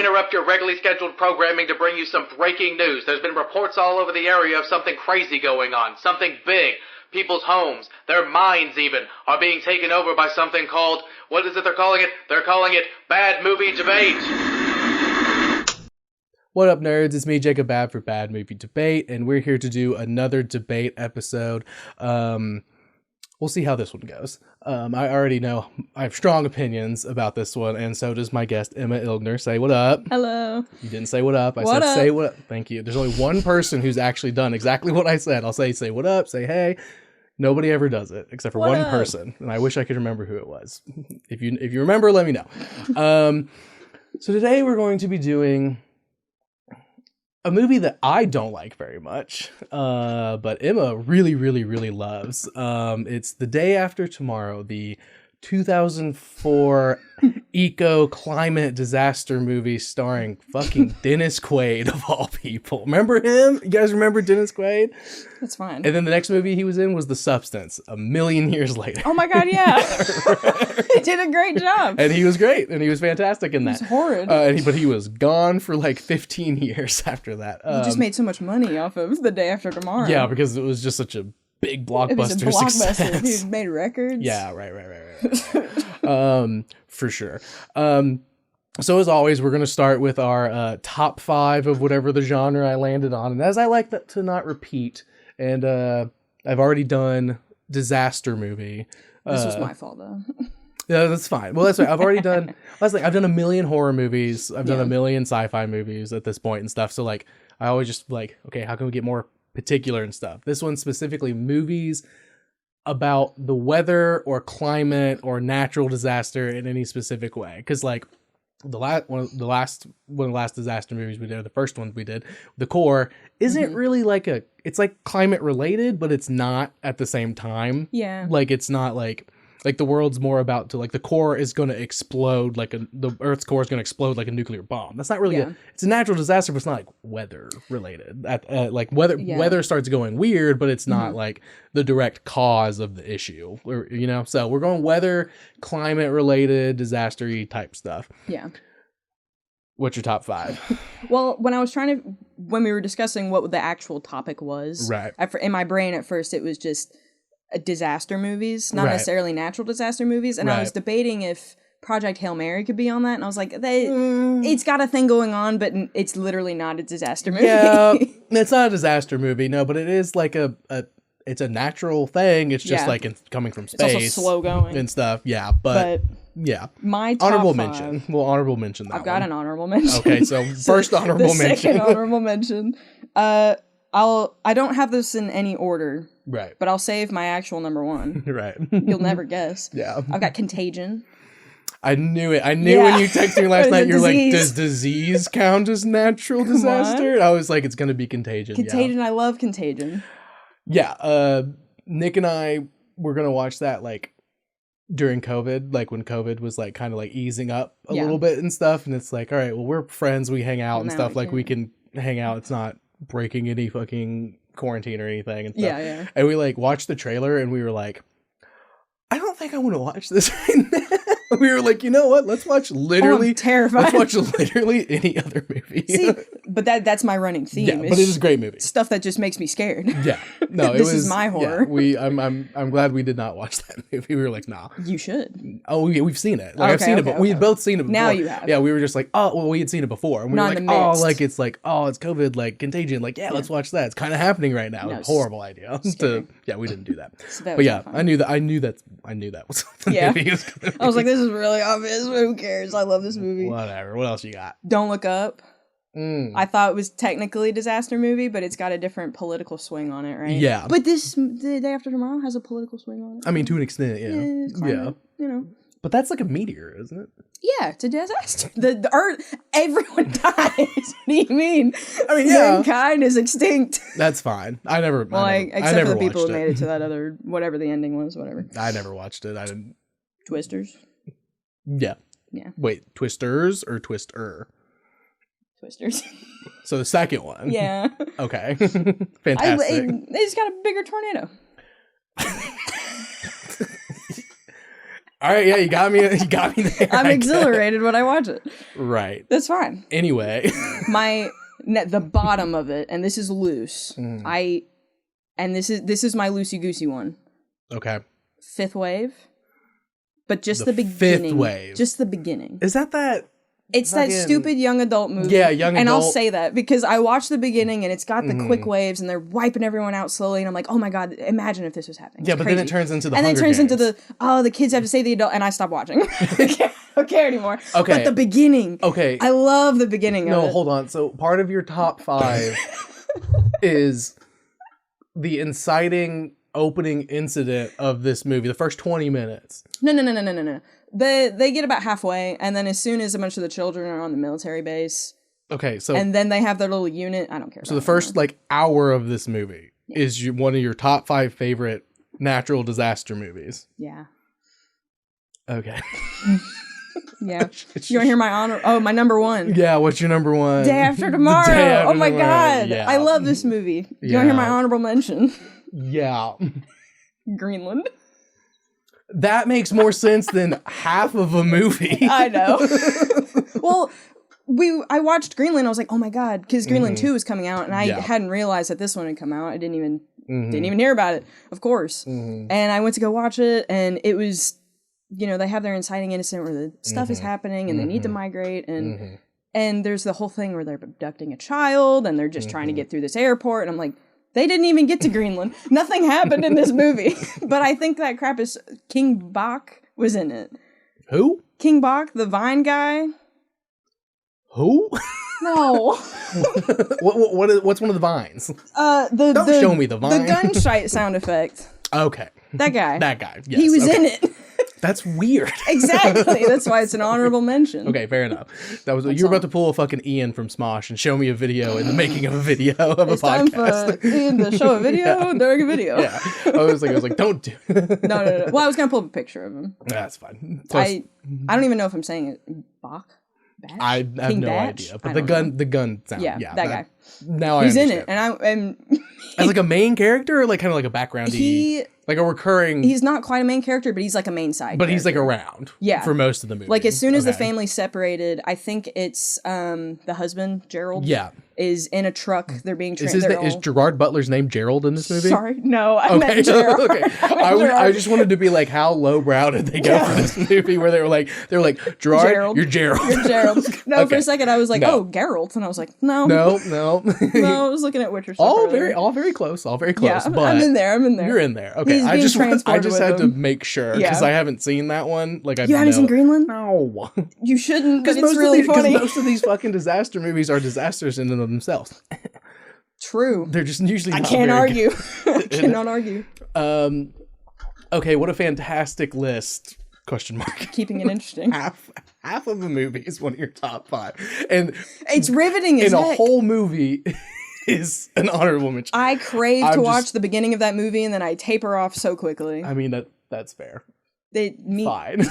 interrupt your regularly scheduled programming to bring you some breaking news. There's been reports all over the area of something crazy going on, something big. People's homes, their minds even, are being taken over by something called, what is it they're calling it? They're calling it Bad Movie Debate. What up, nerds? It's me, Jacob Bab, for Bad Movie Debate, and we're here to do another debate episode. We'll see how this one goes. I already know I have strong opinions about this one, and so does my guest, Emma Ilgner. Say what up. Hello. You didn't say what up. I What said up? say what up. Thank you. There's only one person who's actually done exactly what I said. I'll say what up, say hey. Nobody ever does it, except for What one up? person, and I wish I could remember who it was. If you remember, let me know. So today we're going to be doing a movie that I don't like very much, but Emma really, really, really loves. It's The Day After Tomorrow, the 2004 eco-climate disaster movie starring fucking Dennis Quaid, of all people. Remember him? You guys remember Dennis Quaid? That's fine. And then the next movie he was in was The Substance, a million years later. Oh my god, yeah. He did a great job. And he was great, and he was fantastic in that. It was horrid. But he was gone for like 15 years after that. He just made so much money off of The Day After Tomorrow. Yeah, because it was just such a big blockbuster It was a blockbuster. success. He made records. Yeah, right. For sure. So as always, we're going to start with our top 5 of whatever the genre I landed on. And as I like that to not repeat, and I've already done disaster movie. This was my fault, though. Yeah, that's fine. Well, that's right. I've already done, I've done a million horror movies. I've done a million sci-fi movies at this point and stuff. So like, I always just like, okay, how can we get more particular and stuff? This one specifically, movies about the weather or climate or natural disaster in any specific way. Because like one of the last disaster movies we did, or the first one we did, The Core, isn't really like it's like climate related, but it's not at the same time. Yeah. Like it's not like the world's more about to like the core is going to explode the Earth's core is going to explode like a nuclear bomb. That's not really it's a natural disaster, but it's not like weather related. Like weather starts going weird, but it's not like the direct cause of the issue. Or, so we're going weather, climate related, disaster-y type stuff. Yeah. What's your top 5? Well, when we were discussing what the actual topic was, Right. In my brain at first it was just disaster movies, not necessarily natural disaster movies, and I was debating if Project Hail Mary could be on that, and I was like, it's got a thing going on, but it's literally not a disaster movie. Yeah, it's not a disaster movie, no, but it is like it's a natural thing. It's just like coming from space. It's also slow going and stuff. Yeah, but yeah. My top honorable 5, mention. We'll honorable mention that. I've got an honorable mention. Okay, so first honorable mention. Second honorable mention. I don't have this in any order. Right. But I'll save my actual number 1. Right. You'll never guess. Yeah. I've got Contagion. I knew it. I knew when you texted me last night, you're like, disease. does disease count as natural disaster? And I was like, it's going to be Contagion. Contagion, I love Contagion. Yeah. Nick and I were going to watch that like during COVID, like when COVID was like kind of like easing up a little bit and stuff. And it's like, all right, well, we're friends. We hang out and stuff. Like we can hang out. It's not breaking any fucking quarantine or anything and stuff. Yeah. And we like watched the trailer and we were like, I don't think I want to watch this right now. We were like, you know what? Let's watch literally. I'm terrified. Let's watch literally any other movie. See, but that's my running theme. Yeah, but it is a great movie. Stuff that just makes me scared. Yeah, no, this is my horror. Yeah, I'm glad we did not watch that movie. We were like, nah. You should. Oh, we've seen it. Like I've seen it, but we had both seen it before. Now you have. Yeah, we were just like, oh, well, we had seen it before, and we Not were in like, the midst. it's COVID, like Contagion. Like, yeah, let's watch that. It's kind of happening right now. No, horrible idea. Yeah, we didn't do that. So that But was I knew that was the Yeah. movie was gonna be. I was like, this is really obvious. Who cares? I love this movie. Whatever. What else you got? Don't Look Up. I thought it was technically a disaster movie, but it's got a different political swing on it, right? Yeah. But The Day After Tomorrow has a political swing on it. I mean, to an extent, yeah. Climate, Yeah. But that's like a meteor, isn't it? Yeah, it's a disaster. The Earth, everyone dies. What do you mean? I mean, yeah. Mankind is extinct. That's fine. I never Except for the people who watched made it to that other, whatever the ending was, whatever. I never watched it. I didn't. Twisters. Yeah. Yeah. Wait, Twisters or Twister? Twisters. So the second one. Yeah. Okay. Fantastic. They just got a bigger tornado. All right, yeah, you got me. You got me there. I'm exhilarated when I watch it. Right. That's fine. Anyway, the bottom of it, and this is loose. This is my loosey goosey one. Okay. Fifth Wave, but just the beginning. Fifth Wave. Just the beginning. Is that? It's that stupid young adult movie. Yeah, young adult. And I'll say that because I watched the beginning and it's got the quick waves and they're wiping everyone out slowly. And I'm like, oh my God, imagine if this was happening. It's but crazy. then it turns into the And then Hunger it turns Games. into the kids have to save the adult. And I stopped watching. I don't care anymore. Okay. But the beginning. Okay. I love the beginning of it. No, hold on. So part of your top 5 is the inciting opening incident of this movie, the first 20 minutes. No. They get about halfway, and then as soon as a bunch of the children are on the military base, okay, so and then they have their little unit. I don't care. So the first hour of this movie is one of your top 5 favorite natural disaster movies. Yeah. Okay. Yeah. You want to hear my honor? Oh, my number 1. Yeah. What's your number 1? Day After Tomorrow. Day After Oh my Tomorrow. God. Yeah. I love this movie. You want to hear my honorable mention? Yeah. Greenland. That makes more sense than half of a movie. I know. Well, I watched Greenland. I was like, oh my God, because Greenland 2 was coming out, and I hadn't realized that this one had come out. I didn't even hear about it, of course. And I went to go watch it, and it was, they have their inciting incident where the stuff is happening, and they need to migrate, and there's the whole thing where they're abducting a child, and they're just trying to get through this airport, and I'm like, they didn't even get to Greenland. Nothing happened in this movie. But I think that crap is... King Bach was in it. Who? King Bach, the Vine guy. Who? No. What's one of the vines? Don't show me the vine. The gunshot sound effect. Okay. That guy. Yes. He was in it. That's weird. Exactly. That's why it's an honorable mention. Okay, fair enough. You were about to pull a fucking Ian from Smosh and show me a video in the making of a video of it's a podcast. Time for Ian to show a video during a video. Yeah. I was like, don't do it. No. Well, I was gonna pull up a picture of him. That's fine. Plus, I don't even know if I'm saying it. Bach? Batch? I have King no Batch? idea. But the gun sound. Yeah, that guy. Now He's I in understand. it, and as like a main character, or like kind of like a backgroundy, like a recurring. He's not quite a main character, but he's like a main side. But character. he's like around. Yeah. For most of the movie. Like as soon as the family separated, I think it's the husband Gerald. Yeah. Is in a truck. They're being is Gerard Butler's name Gerald in this movie? Sorry, no, I meant Gerald. Okay. I just wanted to be like, how lowbrow did they go for this movie? Where they were like, Gerard, you're Gerald. You're Gerald. No, for a second I was like, oh, Geralt, and I was like, no. No. I was looking at Witcher. All very close. Yeah, but I'm in there. You're in there. Okay, I just had to make sure because I haven't seen that one. Like you haven't seen Greenland? No, you shouldn't. Because it's really funny. Because most of these fucking disaster movies are disasters in and of themselves. True. They're just usually. I can't argue. I cannot argue. Okay, what a fantastic list. Question mark. Keeping it interesting. half of a movie is one of your top 5, and it's riveting. As a whole movie is an honorable mention. I crave to watch the beginning of that movie, and then I taper off so quickly. I mean that's fair. Fine.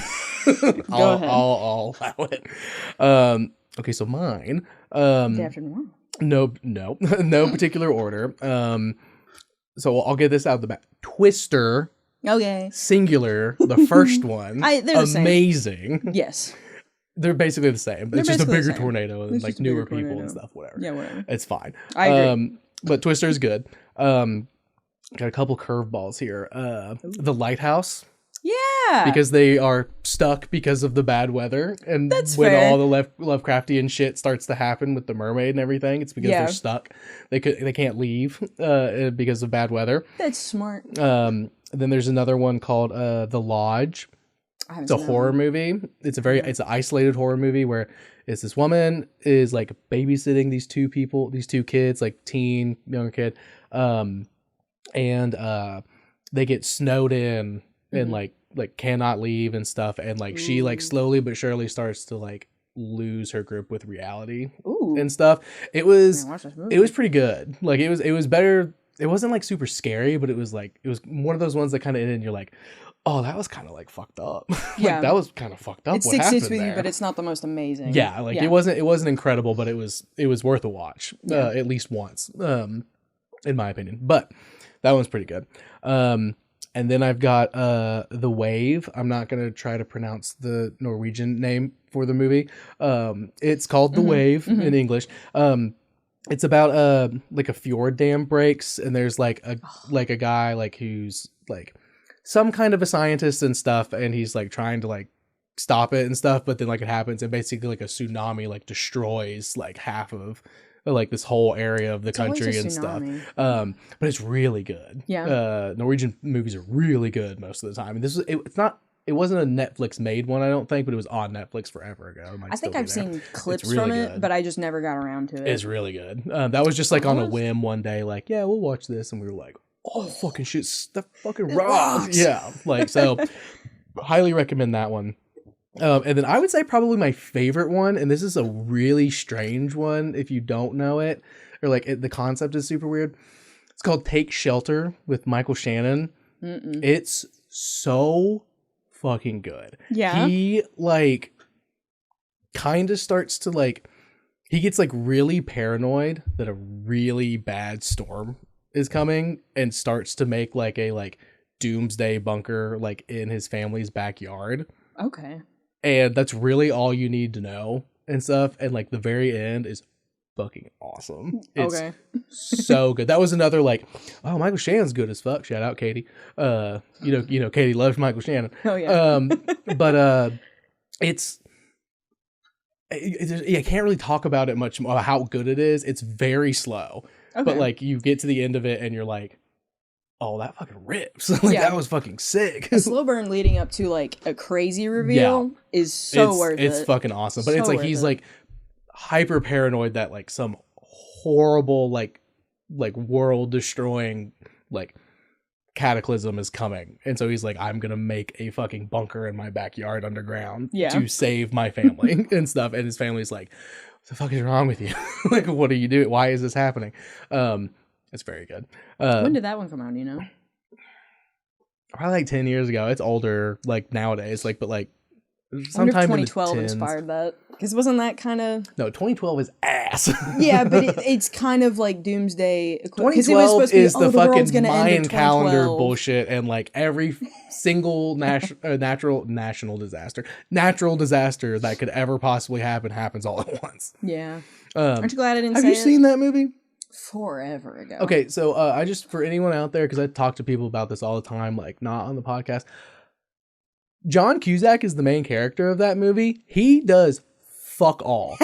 Go ahead. I'll allow it. Okay, so mine. Day After Tomorrow. No particular order. So I'll get this out of the back. Twister. Okay. Singular, the first one. They're amazing. Same. Yes. They're basically the same. It's just a bigger tornado and like newer people and stuff, whatever. Yeah, whatever. It's fine. I agree. But Twister is good. Got a couple curveballs here. The Lighthouse. Yeah. Because they are stuck because of the bad weather. And That's when fair. all the Lovecraftian shit starts to happen with the mermaid and everything, it's because they're stuck. They can't leave because of bad weather. That's smart. Then there's another one called The Lodge. It's a horror movie. It's an isolated horror movie where it's this woman is like babysitting these two kids, like younger kid. And they get snowed in and like cannot leave and stuff. And like she like slowly but surely starts to like lose her grip with reality and stuff. It was pretty good. Like it was better. It wasn't like super scary, but it was one of those ones that kind of ended and you're like, oh, that was kind of like fucked up. That was kind of fucked up. It sticks with you, but it's not the most amazing. Yeah, it wasn't incredible, but it was worth a watch at least once, in my opinion. But that one's pretty good. And And then I've got The Wave. I'm not going to try to pronounce the Norwegian name for the movie. It's called The Wave in English. It's about like a fjord dam breaks, and there's like a guy like who's like some kind of a scientist and stuff, and he's like trying to like stop it and stuff, but then like it happens, and basically like a tsunami like destroys like half of like this whole area of the country and stuff. But it's really good. Yeah. Norwegian movies are really good most of the time. And it wasn't a Netflix made one, I don't think, but it was on Netflix forever ago. I think I've seen clips from it, but I just never got around to it. It's really good. That was just like on a whim one day, like, yeah, we'll watch this. And we were like, oh, fucking shit, that fucking rocks. Yeah. Like, so highly recommend that one. And then I would say probably my favorite one, and this is a really strange one if you don't know it, or like the concept is super weird. It's called Take Shelter with Michael Shannon. It's so fucking good. Yeah. He like kind of starts to like, he gets like really paranoid that a really bad storm is coming and starts to make like a like doomsday bunker like in his family's backyard. Okay. And that's really all you need to know and stuff. And like the very end is fucking awesome. It's so good. That was another like, oh, Michael Shannon's good as fuck. Shout out Katie. You know, Katie loves Michael Shannon. Oh yeah. But it's I can't really talk about it much more, how good it is. It's very slow. Okay. But like you get to the end of it and you're like, oh, that fucking rips. Like that was fucking sick. A slow burn leading up to like a crazy reveal is so worth it. It's fucking awesome. But it's like he's like hyper paranoid that like some horrible like world destroying like cataclysm is coming. And so he's like, I'm gonna make a fucking bunker in my backyard underground to save my family and stuff. And his family's like, what the fuck is wrong with you? Like, what are you doing? Why is this happening? It's very good. When did that one come out, you know? Probably like 10 years ago. It's older, like nowadays, like, but like sometime 2012 inspired that. Because wasn't that kind of... No, 2012 is ass. Yeah, but it's kind of like doomsday. 2012 is the fucking Mayan calendar bullshit, and like every single natural disaster that could ever possibly happen happens all at once. Yeah. Aren't you glad I didn't say it? Have you seen that movie? Forever ago. Okay, so I just, for anyone out there, because I talk to people about this all the time, like not on the podcast, John Cusack is the main character of that movie. He does fuck all.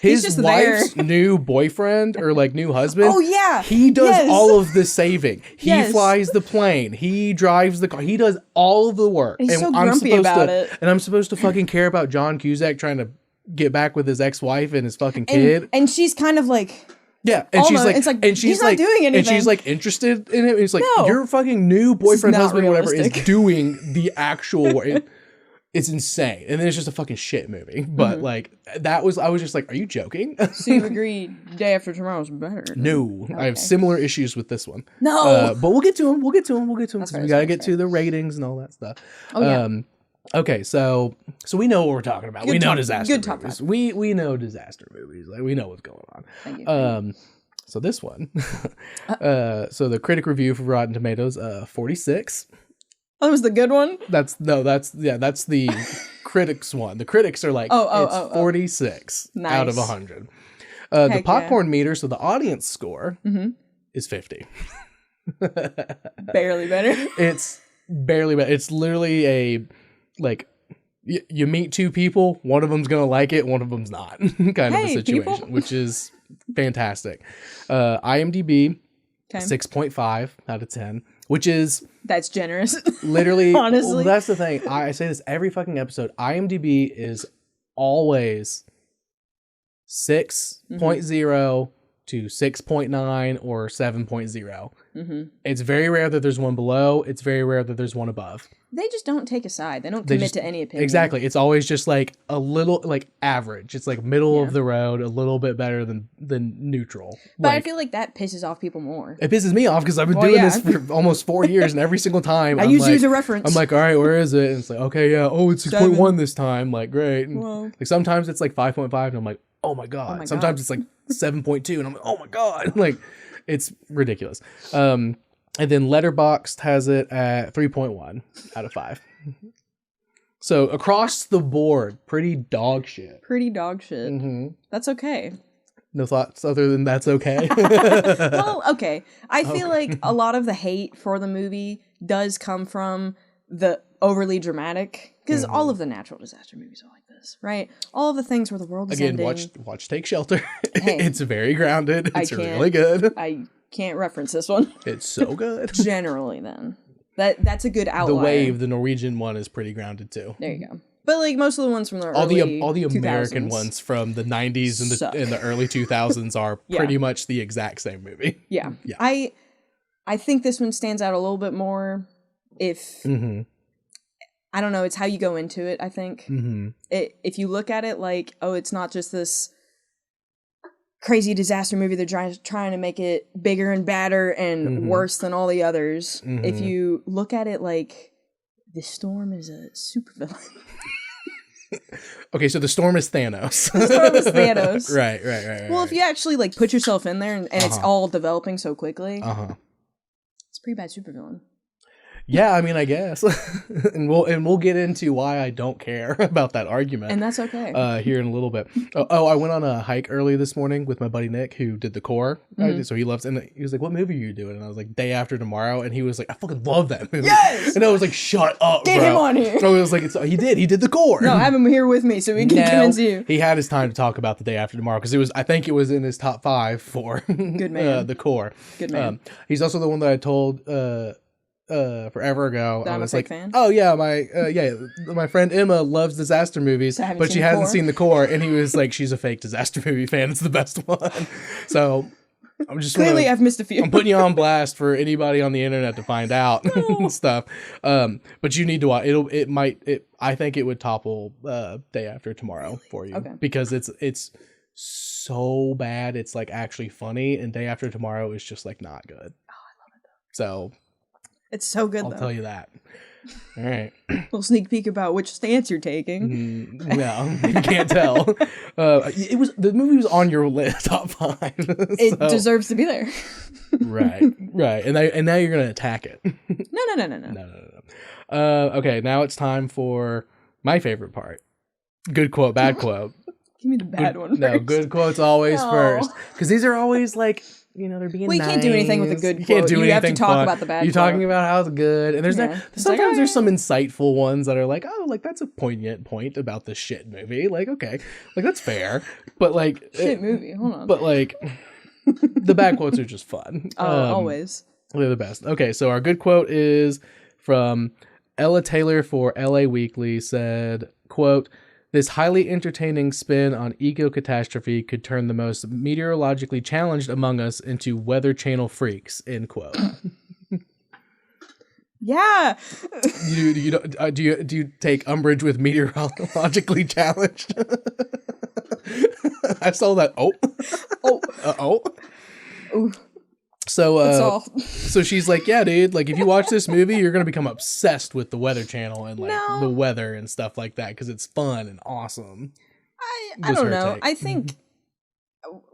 His wife's new boyfriend or like new husband. Oh yeah, he does all of the saving. He flies the plane. He drives the car. He does all of the work. He's so grumpy about it. And I'm supposed to fucking care about John Cusack trying to get back with his ex-wife and his fucking kid. And she's kind of like. Yeah, and she's like, he's not doing anything. And she's like interested in him. He's like, your fucking new boyfriend, husband, whatever, is doing the actual work. It's insane, and then it's just a fucking shit movie. But like I was just like, are you joking? So you agree, Day After Tomorrow's better? No, okay. I have similar issues with this one. No, but we'll get to them. Because we gotta get to the ratings and all that stuff. Oh yeah. Okay, so we know what we're talking about. We know disaster movies. We know disaster movies. Like we know what's going on. Thank you. So this one, so the critic review for Rotten Tomatoes, 46. That was the good one. That's the critics one. The critics are like, it's 46 out of 100. The popcorn meter, so the audience score is 50. Barely better. It's barely better. It's literally a like you meet two people, one of them's gonna like it, one of them's not, kind of a situation, which is fantastic. IMDb 6.5 out of 10, which is that's generous. Literally, honestly, well, that's the thing. I say this every fucking episode. IMDb is always 6.0 to 6.9 or 7.0. It's very rare that there's one below. It's very rare that there's one above. They just don't take a side. They don't commit to any opinion. Exactly. It's always just like a little like average. It's like middle of the road, a little bit better than neutral. But like, I feel like that pisses off people more. It pisses me off because I've been doing this for almost 4 years, and every single time I use you as a reference. I'm like, all right, where is it? And it's like, okay, yeah, it's 6.1 this time. Like, great. And like sometimes it's like 5.5, and I'm like, oh my god. Sometimes it's like 7.2, and I'm like, oh my god. Like, it's ridiculous. And then Letterboxd has it at 3.1 out of 5. So across the board, pretty dog shit. Pretty dog shit. Mm-hmm. That's okay. No thoughts other than that's okay? Well, okay. I feel like a lot of the hate for the movie does come from the overly dramatic, because all of the natural disaster movies are like this, right? All of the things where the world is ending. Watch Take Shelter. Hey, it's very grounded. It's really good. I can't reference this one. It's so good. Generally, then. That's a good outlier. The Wave, the Norwegian one, is pretty grounded too. There you go. But like most of the ones from the all early the 2000s American ones from the 90s and the early 2000s are pretty much the exact same movie. Yeah. I think this one stands out a little bit more if I don't know, it's how you go into it, I think. If you look at it like, oh, it's not just this crazy disaster movie, they're trying to make it bigger and badder and worse than all the others. If you look at it like the Storm is a supervillain. Okay, so the Storm is Thanos. The Storm is Thanos. Right. Well, if you actually like put yourself in there and it's all developing so quickly, it's a pretty bad supervillain. Yeah, I mean, I guess, and we'll get into why I don't care about that argument, and that's okay. Here in a little bit. I went on a hike early this morning with my buddy Nick, who did the core, so he loves. And he was like, "What movie are you doing?" And I was like, "Day After Tomorrow," and he was like, "I fucking love that movie." Yes, and I was like, "Shut up, get bro." him on here. So I was like, he did the core. No, have him here with me so we can convince you. He had his time to talk about The Day After Tomorrow because I think it was in his top 5 for good man. The core. Good man. He's also the one that I told. Forever ago, that I was I'm a like, fan? "Oh yeah, my friend Emma loves disaster movies, but she hasn't seen the core." And he was like, "She's a fake disaster movie fan. It's the best one." So I'm just clearly I've missed a few. I'm putting you on blast for anybody on the internet to find out and stuff. But you need to watch. I think it would topple Day After Tomorrow for you because it's so bad. It's like actually funny, and Day After Tomorrow is just like not good. Oh, I love it though. So. It's so good, I'll tell you that. All right. Little sneak peek about which stance you're taking. No, you can't tell. The movie was on your list, top 5. It deserves to be there. Right. And now you're gonna attack it. No. Okay, now it's time for my favorite part. Good quote, bad quote. Give me the bad one first. No, good quotes always first. Because these are always like, they're being nice. You can't do anything with a good quote. You have to talk about the bad quote. You're talking about how it's good. And there's sometimes there's some insightful ones that are like, oh, like that's a poignant point about this shit movie. Like, okay. Like, that's fair. But like... Shit movie. Hold on. But like, the bad quotes are just fun. Always. They're the best. Okay, so our good quote is from Ella Taylor for LA Weekly said, quote, "This highly entertaining spin on eco-catastrophe could turn the most meteorologically challenged among us into Weather Channel freaks," end quote. Yeah. Do you take umbrage with meteorologically challenged? I saw that. Ooh. So she's like, yeah, dude, like if you watch this movie, you're going to become obsessed with the Weather Channel and like the weather and stuff like that because it's fun and awesome. I don't know. I think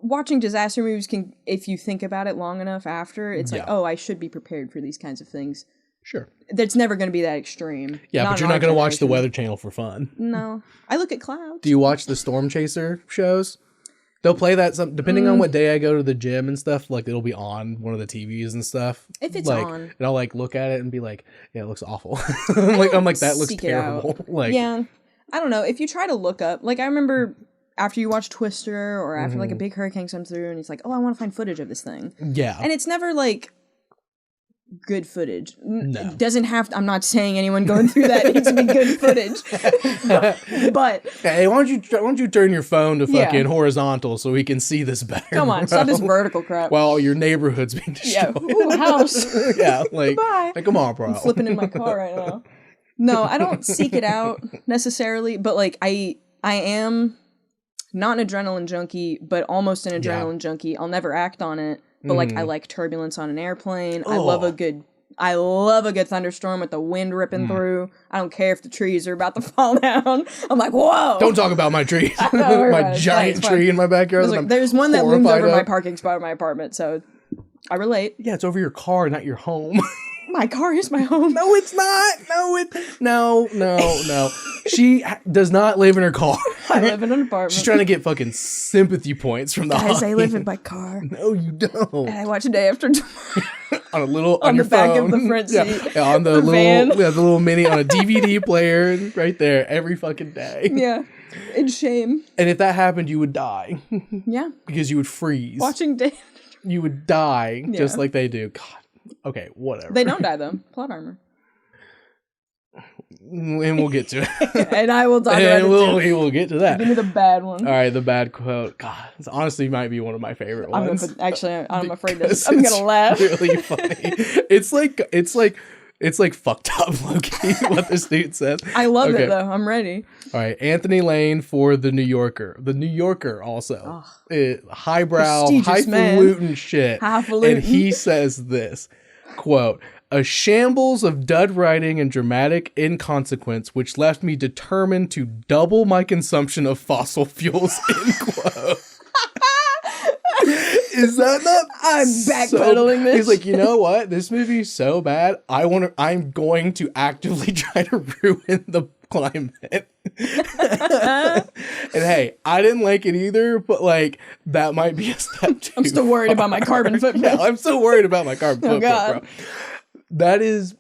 watching disaster movies can, if you think about it long enough after, it's like, oh, I should be prepared for these kinds of things. Sure. That's never going to be that extreme. Yeah, but you're not going to watch the Weather Channel for fun. No. I look at clouds. Do you watch the Storm Chaser shows? They'll play that depending on what day I go to the gym and stuff. Like it'll be on one of the TVs and stuff. If it's like, on, and I'll like look at it and be like, "Yeah, it looks awful." I'm like, that looks terrible. Like, yeah, I don't know. If you try to look up, like I remember after you watch Twister or after like a big hurricane comes through, and it's like, "Oh, I want to find footage of this thing." Yeah, and it's never like good footage. No. It doesn't have to, I'm not saying anyone going through that needs to be good footage. But hey, why don't you turn your phone to fucking horizontal so we can see this better? Come on, stop this vertical crap. While your neighborhood's being destroyed. Yeah, ooh, house. Yeah, like, Goodbye. Like, come on, bro. I'm flipping in my car right now. No, I don't seek it out necessarily, but like I am not an adrenaline junkie, but almost an adrenaline junkie. I'll never act on it. But like I like turbulence on an airplane. I love a good thunderstorm with the wind ripping through. I don't care if the trees are about to fall down. I'm like, whoa! Don't talk about my trees. My giant tree in my backyard. There's one that looms over my parking spot in my apartment. So I relate. Yeah, it's over your car, not your home. My car is my home. No, it's not. No. She does not live in her car. I live in an apartment. She's trying to get fucking sympathy points from the Guys, I live in audience. my car. No, you don't. And I watch Day After Tomorrow. On the your back of phone. the front seat. Yeah, on the The little van. the little mini on a DVD player right there every fucking day. Yeah. In shame. And if that happened, you would die. Yeah. Because you would freeze. Watching Day. You would die just Yeah. like they do. God. Okay, whatever. They don't die though. Plot armor. And we'll get to it. And I will talk about it too. We will get to that. Give me the bad one. All right, the bad quote. God, this honestly might be one of my favorite ones. I'm afraid Because I'm it's gonna laugh. Really funny. It's like fucked up, Loki. What this dude says. I love it though. I'm ready. All right, Anthony Lane for The New Yorker. The New Yorker also highbrow, Prestigious man. highfalutin shit. Highfalutin. And he says this quote: "A shambles of dud writing and dramatic inconsequence, which left me determined to double my consumption of fossil fuels." End quote. Is that not? I'm backpedaling this. He's like, you know what? This movie is so bad. I'm going to actively try to ruin the climate. And hey, I didn't like it either, but like that might be a step too. I'm still worried about my carbon footprint. Yeah, I'm still worried about my carbon footprint, God. bro. That is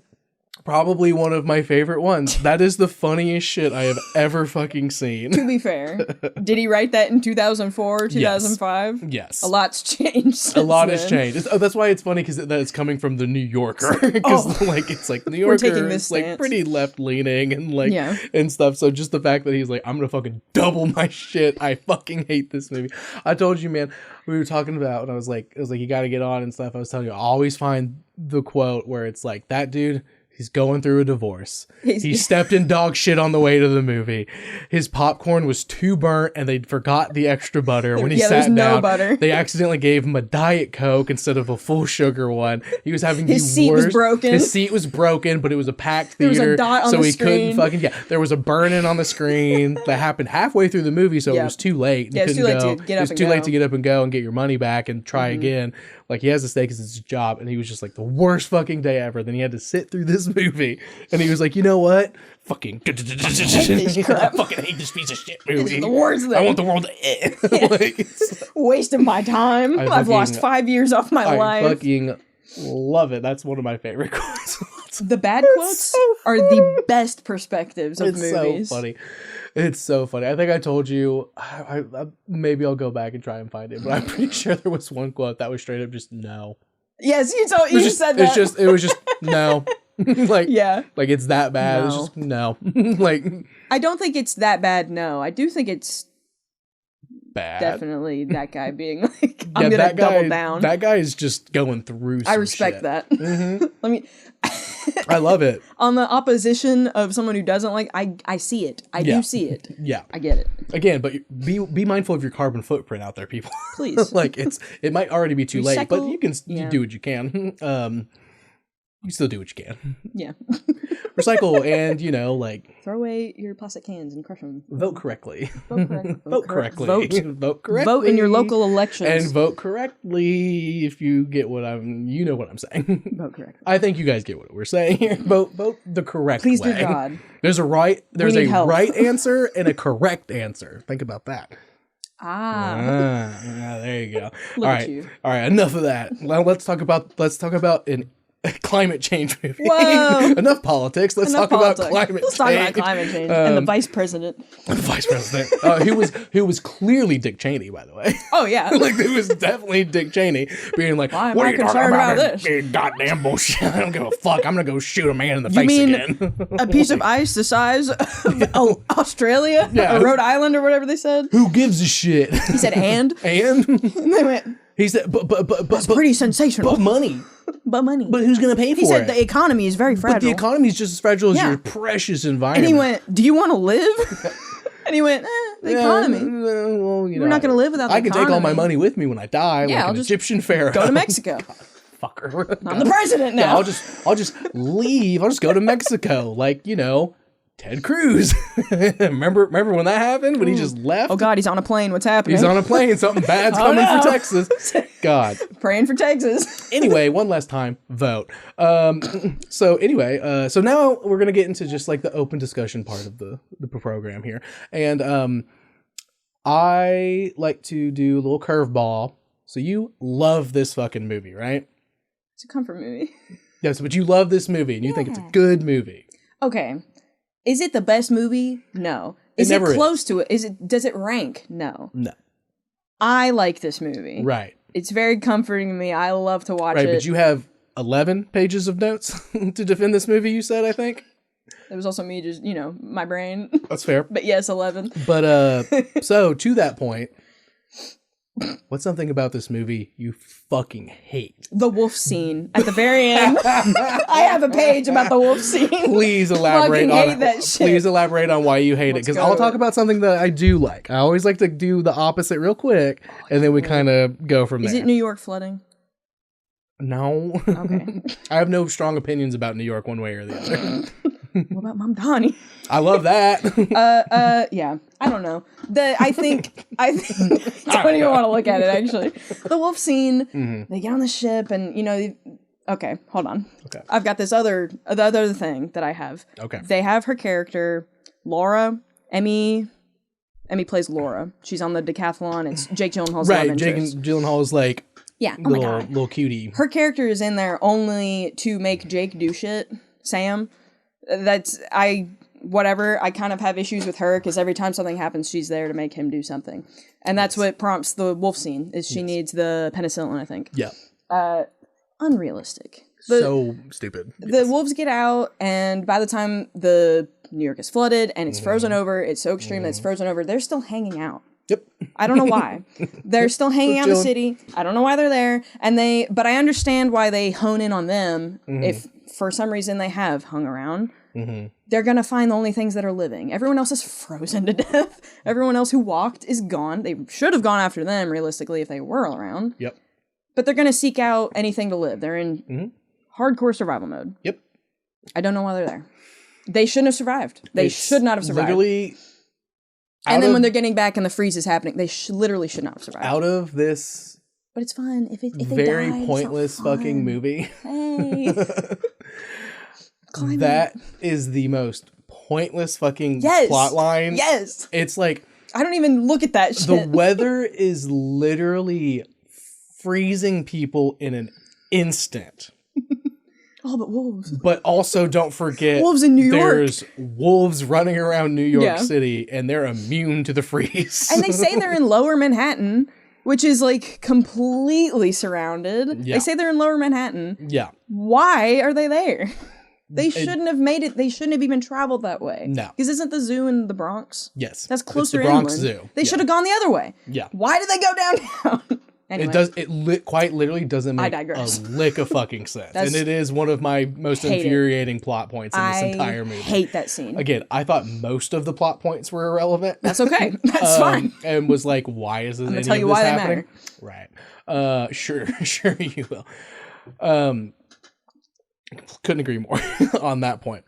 probably one of my favorite ones. That is the funniest shit I have ever fucking seen. To be fair, did he write that in 2004, 2005? Yes. A lot's changed. Since A lot has then. changed. That's why it's funny because it's coming from the New Yorker. Because it's like New Yorker taking this is like stance. pretty left leaning and like Yeah. and stuff. So just the fact that he's like, I'm gonna fucking double my shit. I fucking hate this movie. I told you, man. We were talking about, and I was like, you got to get on and stuff. I was telling you, I always find the quote where it's like, that dude. He's going through a divorce. He stepped in dog shit on the way to the movie. His popcorn was too burnt and they forgot the extra butter. When he sat there's down, no butter. they accidentally gave him a Diet Coke instead of a full sugar one. He was having His seat was broken. His seat was broken, but it was a packed There theater. was a dot on so the he couldn't screen. fucking, there was a burn-in on the screen that happened halfway through the movie, so it Yeah. was too late. Yeah, it was too late to get up It was and too late go. to get up and go and get your money back and try again. Like, he has to stay because it's his job, and he was just like, the worst fucking day ever. Then he had to sit through this movie, and he was like, you know what? Fucking I fucking hate this piece of shit movie. This is the worst thing. I want the world to end. Like, it's- Wasting my time. I've lost fucking- 5 years off my I life. fucking love it. That's one of my favorite quotes. The bad quotes so are the best perspectives of It's movies. so funny. It's so funny. I think I told you. I maybe I'll go back and try and find it, but I'm pretty sure there was one quote that was straight up just no. Yes, you Just, said that. It was just no. Like Yeah. like it's that bad. It's No. just no. Like I don't think it's that bad. No, I do think it's bad. definitely that guy being like, Yeah, I'm gonna that guy, double down. That guy is just going through. I some respect shit. that. Mhm. Let me. I love it. On the opposition of someone who doesn't like, I see it. I Yeah. do see it. Yeah. I get it. Again, but be mindful of your carbon footprint out there, people. Please. Like it might already be too late, but Recycle- you can yeah. do what you can. You still do what you can. Yeah. Recycle and like Throw away your plastic cans and crush them. vote correctly. Vote correctly. Vote correctly. Vote. Vote correctly. Vote in your local elections. and vote correctly if you get what you know what I'm saying. Vote correctly. I think you guys get what we're saying here. Vote the correct Please, way. dear God. There's a need help. right answer and a correct answer. Think about that. Ah. There you go. Look All at right. you. All right, enough of that. Well, let's talk about an climate change movie. Whoa. Enough politics. Let's Enough talk about politics. climate Let's change. talk about climate change and the vice president. The vice president, who was clearly Dick Cheney, by the way. Oh yeah. Like it was definitely Dick Cheney being like, Why am "What I are you talking concerned about this this? big goddamn bullshit? I don't give a fuck. I'm gonna go shoot a man in the You face mean again." a piece of ice the size of Australia Yeah. or Rhode Island or whatever they said? Who gives a shit? He said, and And they went, he said, but pretty sensational. money. But money. But who's gonna pay for He said it? the economy is very fragile. But the economy is just as fragile as Yeah. your precious and environment. he went, do you want to live? And he went, the economy. Well, We're not gonna live without the I can take all my economy. money with me when I die, Yeah, like I'll an just Egyptian pharaoh. Go to Mexico. Fucker. I'm the president Yeah, now. I'll just leave. I'll just go to Mexico. Like, Ted Cruz. remember when that happened? When he just left? Oh God, he's on a plane. What's happening? He's on a plane. Something bad's coming for Texas. God. Praying for Texas. Anyway, one last time, vote. So anyway, so now we're gonna get into just like the open discussion part of the program here, and I like to do a little curveball. So you love this fucking movie, right? It's a comfort movie. Yes, but you love this movie and you think it's a good movie. Okay. Is it the best movie? No. Is it close to it? Does it rank? No. No. I like this movie. Right. It's very comforting to me. I love to watch it. Right, but you have 11 pages of notes to defend this movie, you said, I think? It was also me just, my brain. That's fair. But yes, 11. But, so, to that point, what's something about this movie you fucking hate? The wolf scene at the very end. I have a page about the wolf scene. Please elaborate on hate that shit. Please elaborate on why you hate it, because I'll talk about something that I do like. I always like to do the opposite real quick, and then we kind of go from there. Is it New York flooding? No. Okay. I have no strong opinions about New York one way or the other. What about Mom Donnie? I love that. Yeah. I don't know. I think I don't even want to look at it, actually. The wolf scene, they get on the ship and, okay, hold on. Okay. I've got this other thing that I have. Okay. They have her character, Laura, Emmy plays Laura. She's on the decathlon. It's Jake Gyllenhaal's love interest. Right, Jake Gyllenhaal is like, yeah, oh my God. Little cutie. Her character is in there only to make Jake do shit, Sam. Whatever, I kind of have issues with her because every time something happens, she's there to make him do something. And that's what prompts the wolf scene, is she needs the penicillin, I think. Yeah. Unrealistic. So stupid. The wolves get out, and by the time the New York is flooded and it's frozen over, it's so extreme that it's frozen over, they're still hanging out. Yep. I don't know why. They're still hanging out in the city. I don't know why they're there. But I understand why they hone in on them. If for some reason they have hung around, they're going to find the only things that are living. Everyone else is frozen to death. Everyone else who walked is gone. They should have gone after them, realistically, if they were around. Yep. But they're going to seek out anything to live. They're in hardcore survival mode. Yep. I don't know why they're there. They shouldn't have survived. They should not have survived. Literally. And then when they're getting back and the freeze is happening, they literally should not have survived. Out of this but it's fun. If they very die, pointless fucking movie. Hey. That is the most pointless fucking plot line. Yes. It's like, I don't even look at that shit. The weather is literally freezing people in an instant. Oh, but wolves. But also don't forget, wolves in New York. There's wolves running around New York City, and they're immune to the freeze. And they say they're in Lower Manhattan, which is like completely surrounded. Yeah. They say they're in Lower Manhattan. Yeah. Why are they there? They shouldn't have made it. They shouldn't have even traveled that way. No. Because isn't the zoo in the Bronx? Yes. That's closer it's the Bronx inland. Zoo. They should have gone the other way. Yeah. Why did they go downtown? Anyway. It quite literally doesn't make a lick of fucking sense. And it is one of my most infuriating plot points in this entire movie. I hate that scene. Again, I thought most of the plot points were irrelevant. That's okay. That's fine. And was like, why is this, any of this happening? Right. Sure you will. Couldn't agree more on that point.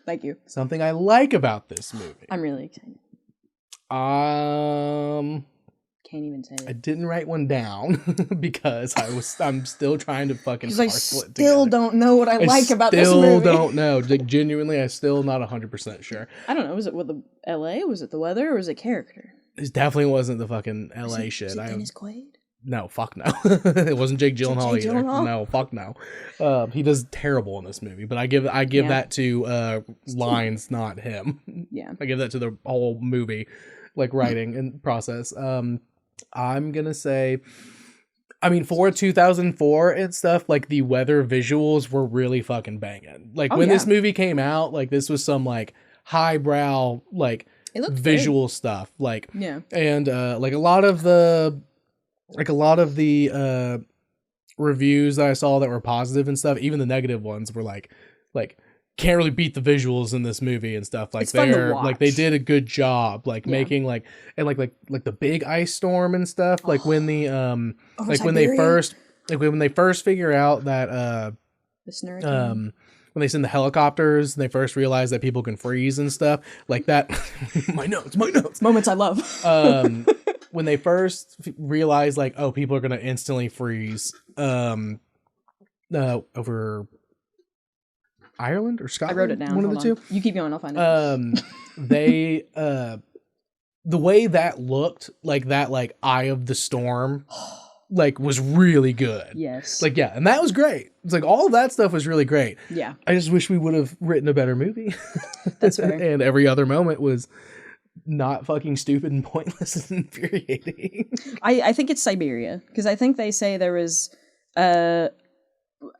Thank you. Something I like about this movie. I'm really excited. Can't even say it. I didn't write one down because I'm still trying to fucking parcel it together. I still don't know what I like about this movie. Still don't know. Like, genuinely, I'm still not 100% sure. I don't know. Was it with the LA? Was it the weather? Or was it character? It definitely wasn't the fucking LA shit. Was it Dennis Quaid? No, fuck no. It wasn't Jake Gyllenhaal either. Gyllenhaal? No, fuck no. He does terrible in this movie, but I give that to lines, not him. Yeah. I give that to the whole movie, like writing and process. I'm gonna say, I mean, for 2004 and stuff, like the weather visuals were really fucking banging. Like when this movie came out, like this was some like highbrow like visual stuff. Like and like a lot of the reviews that I saw that were positive and stuff, even the negative ones were like can't really beat the visuals in this movie and stuff. Like they're like they did a good job making like and like the big ice storm and stuff. Like when the like when they first figure out that the when they send the helicopters and they first realize that people can freeze and stuff like that. my notes. Moments I love. When they first realize like, oh, people are going to instantly freeze over Ireland or Scotland. I wrote it down. One of the two. You keep going. I'll find it. They the way that looked, like that, like Eye of the Storm, like was really good. Yes. Like, yeah, and that was great. It's like all of that stuff was really great. Yeah. I just wish we would have written a better movie. That's fair. And every other moment was not fucking stupid and pointless and infuriating. I think it's Siberia, because I think they say there was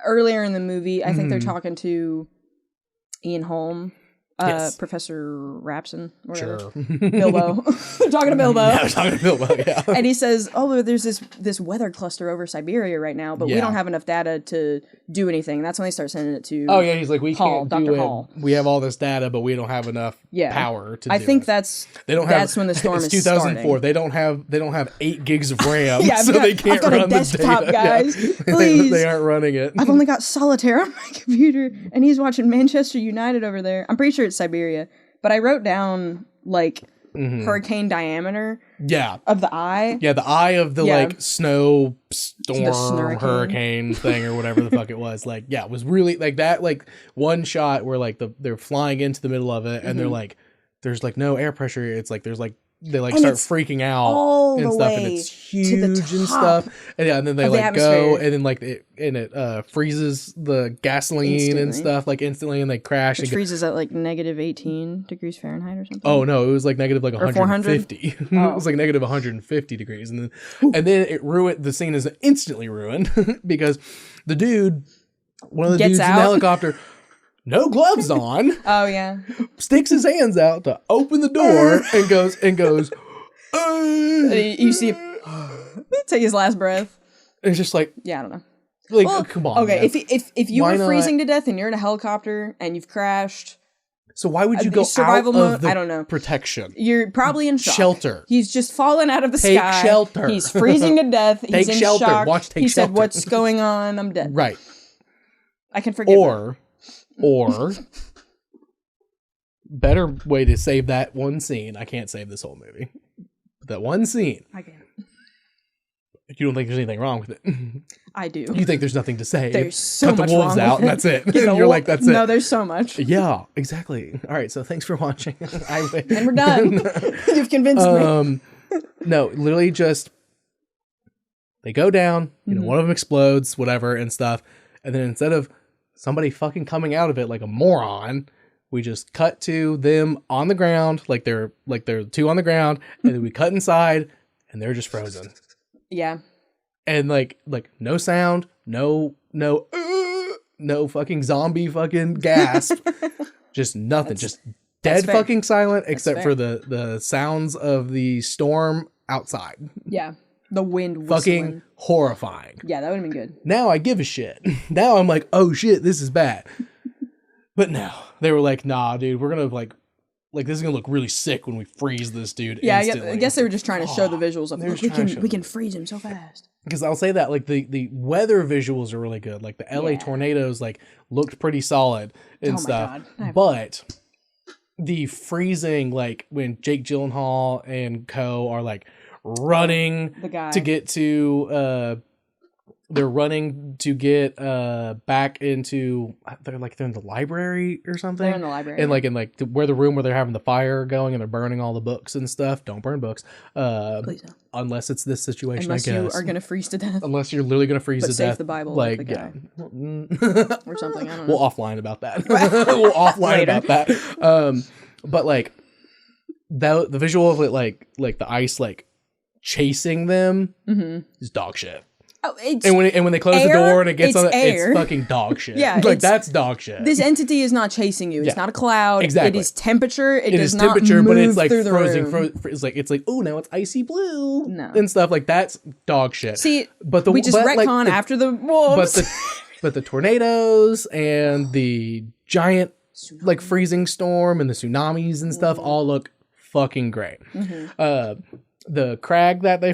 earlier in the movie, I think they're talking to Ian Holm. Yes. Professor Rapson, or whatever. Sure. Bilbo. They're talking to Bilbo. Yeah, they're talking to Bilbo, yeah. And he says, oh, there's this weather cluster over Siberia right now, but we don't have enough data to do anything. That's when they start sending it to Oh, yeah, he's like, we Hall, can't do Dr. it. Hall. We have all this data, but we don't have enough power to do it. I think that's when the storm it's is 2004. starting. They don't have 8 gigs of RAM, Yeah, so they can't I've got run a desktop, the data. guys. Yeah. Please. They aren't running it. I've only got solitaire on my computer, and he's watching Manchester United over there. I'm pretty sure it's Siberia. But I wrote down, like, hurricane diameter of the eye. Yeah, the eye of the, like, snow storm snurricane. hurricane thing or whatever the fuck it was. Like, yeah, it was really, like, that, like, one shot where, like, they're flying into the middle of it, and they're, like, there's, like, no air pressure. It's, like, there's, like, they, like, start freaking out all and the stuff, way and it's to huge the and top stuff. And, yeah, and then they, of the like, go, atmosphere. and then, like, it freezes the gasoline Instantly. and stuff, like, instantly, and they crash. Which and freezes at, like, negative 18 degrees Fahrenheit or something. Oh no, it was like negative like 150. It Oh. was like negative 150 degrees, and then it ruined. The scene is instantly ruined because the dude, one of the Gets dudes in out. the helicopter, no gloves on, Oh, yeah. sticks his hands out to open the door and goes. You see him take his last breath. It's just like, Yeah, I don't know. like Well, come on. Okay, man. if you Why were not? freezing to death and you're in a helicopter and you've crashed, So why would you go survival out mode? of the I don't know. protection? You're probably in shock. Shelter. He's just fallen out of the Take sky. shelter. He's freezing to death. He's Take in shelter. shock. Watch Take he said, Shelter. "What's going on? I'm dead." Right. I can forgive him. Or better way to save that one scene. I can't save this whole movie. But that one scene. I can. You don't think there's anything wrong with it. I do. You think there's nothing to say. There's so Cut much the wolves wrong out with and that's it. Get the You're wolf- like, that's it. No, there's so much. Yeah, exactly. All right, so thanks for watching. And we're done. You've convinced me. No, literally just they go down, you know, one of them explodes, whatever, and stuff. And then instead of somebody fucking coming out of it like a moron, we just cut to them on the ground, like they're two on the ground, and then we cut inside and they're just frozen. Yeah. And like no sound, no fucking zombie fucking gasp. Just nothing. Just dead fair. fucking silent except fair. for the sounds of the storm outside. Yeah. The wind whistling. Fucking horrifying. Yeah, that would have been good. Now I give a shit. Now I'm like, oh shit, this is bad. But no, they were like, nah, dude, we're gonna like this is gonna look really sick when we freeze this dude. Yeah, instantly. I guess they were just trying to show the visuals of They're look, just trying to show we can freeze him so fast. Because I'll say that like the weather visuals are really good. Like the LA tornadoes like looked pretty solid and Oh my stuff. God. But the freezing, like when Jake Gyllenhaal and co are like running The guy. to get to they're running to get back into they're in the library or something. They're in the library. And where the room where they're having the fire going and they're burning all the books and stuff. Don't burn books. Please don't. Unless it's this situation, Unless I you guess. are going to freeze to death Unless you're literally going to freeze But to save death. the Bible like like the yeah. or something. I don't know. We'll offline about that. We'll offline Later. about that. But like the visual of it, like the ice like chasing them is dog shit. Oh, it's And when they close the air, door and it gets it's on it, air. it's fucking dog shit. Yeah, like it's- that's dog shit. this entity is not chasing you. It's Yeah. not a cloud. Exactly. It is temperature. It It does is not temperature, but move it's like through the frozen. room. It's like oh now it's icy blue No. and stuff like that's dog shit. See, but we just but, like, retcon the- after the but wolves. but the tornadoes and the giant like freezing storm and the tsunamis and stuff all look fucking great. crag that they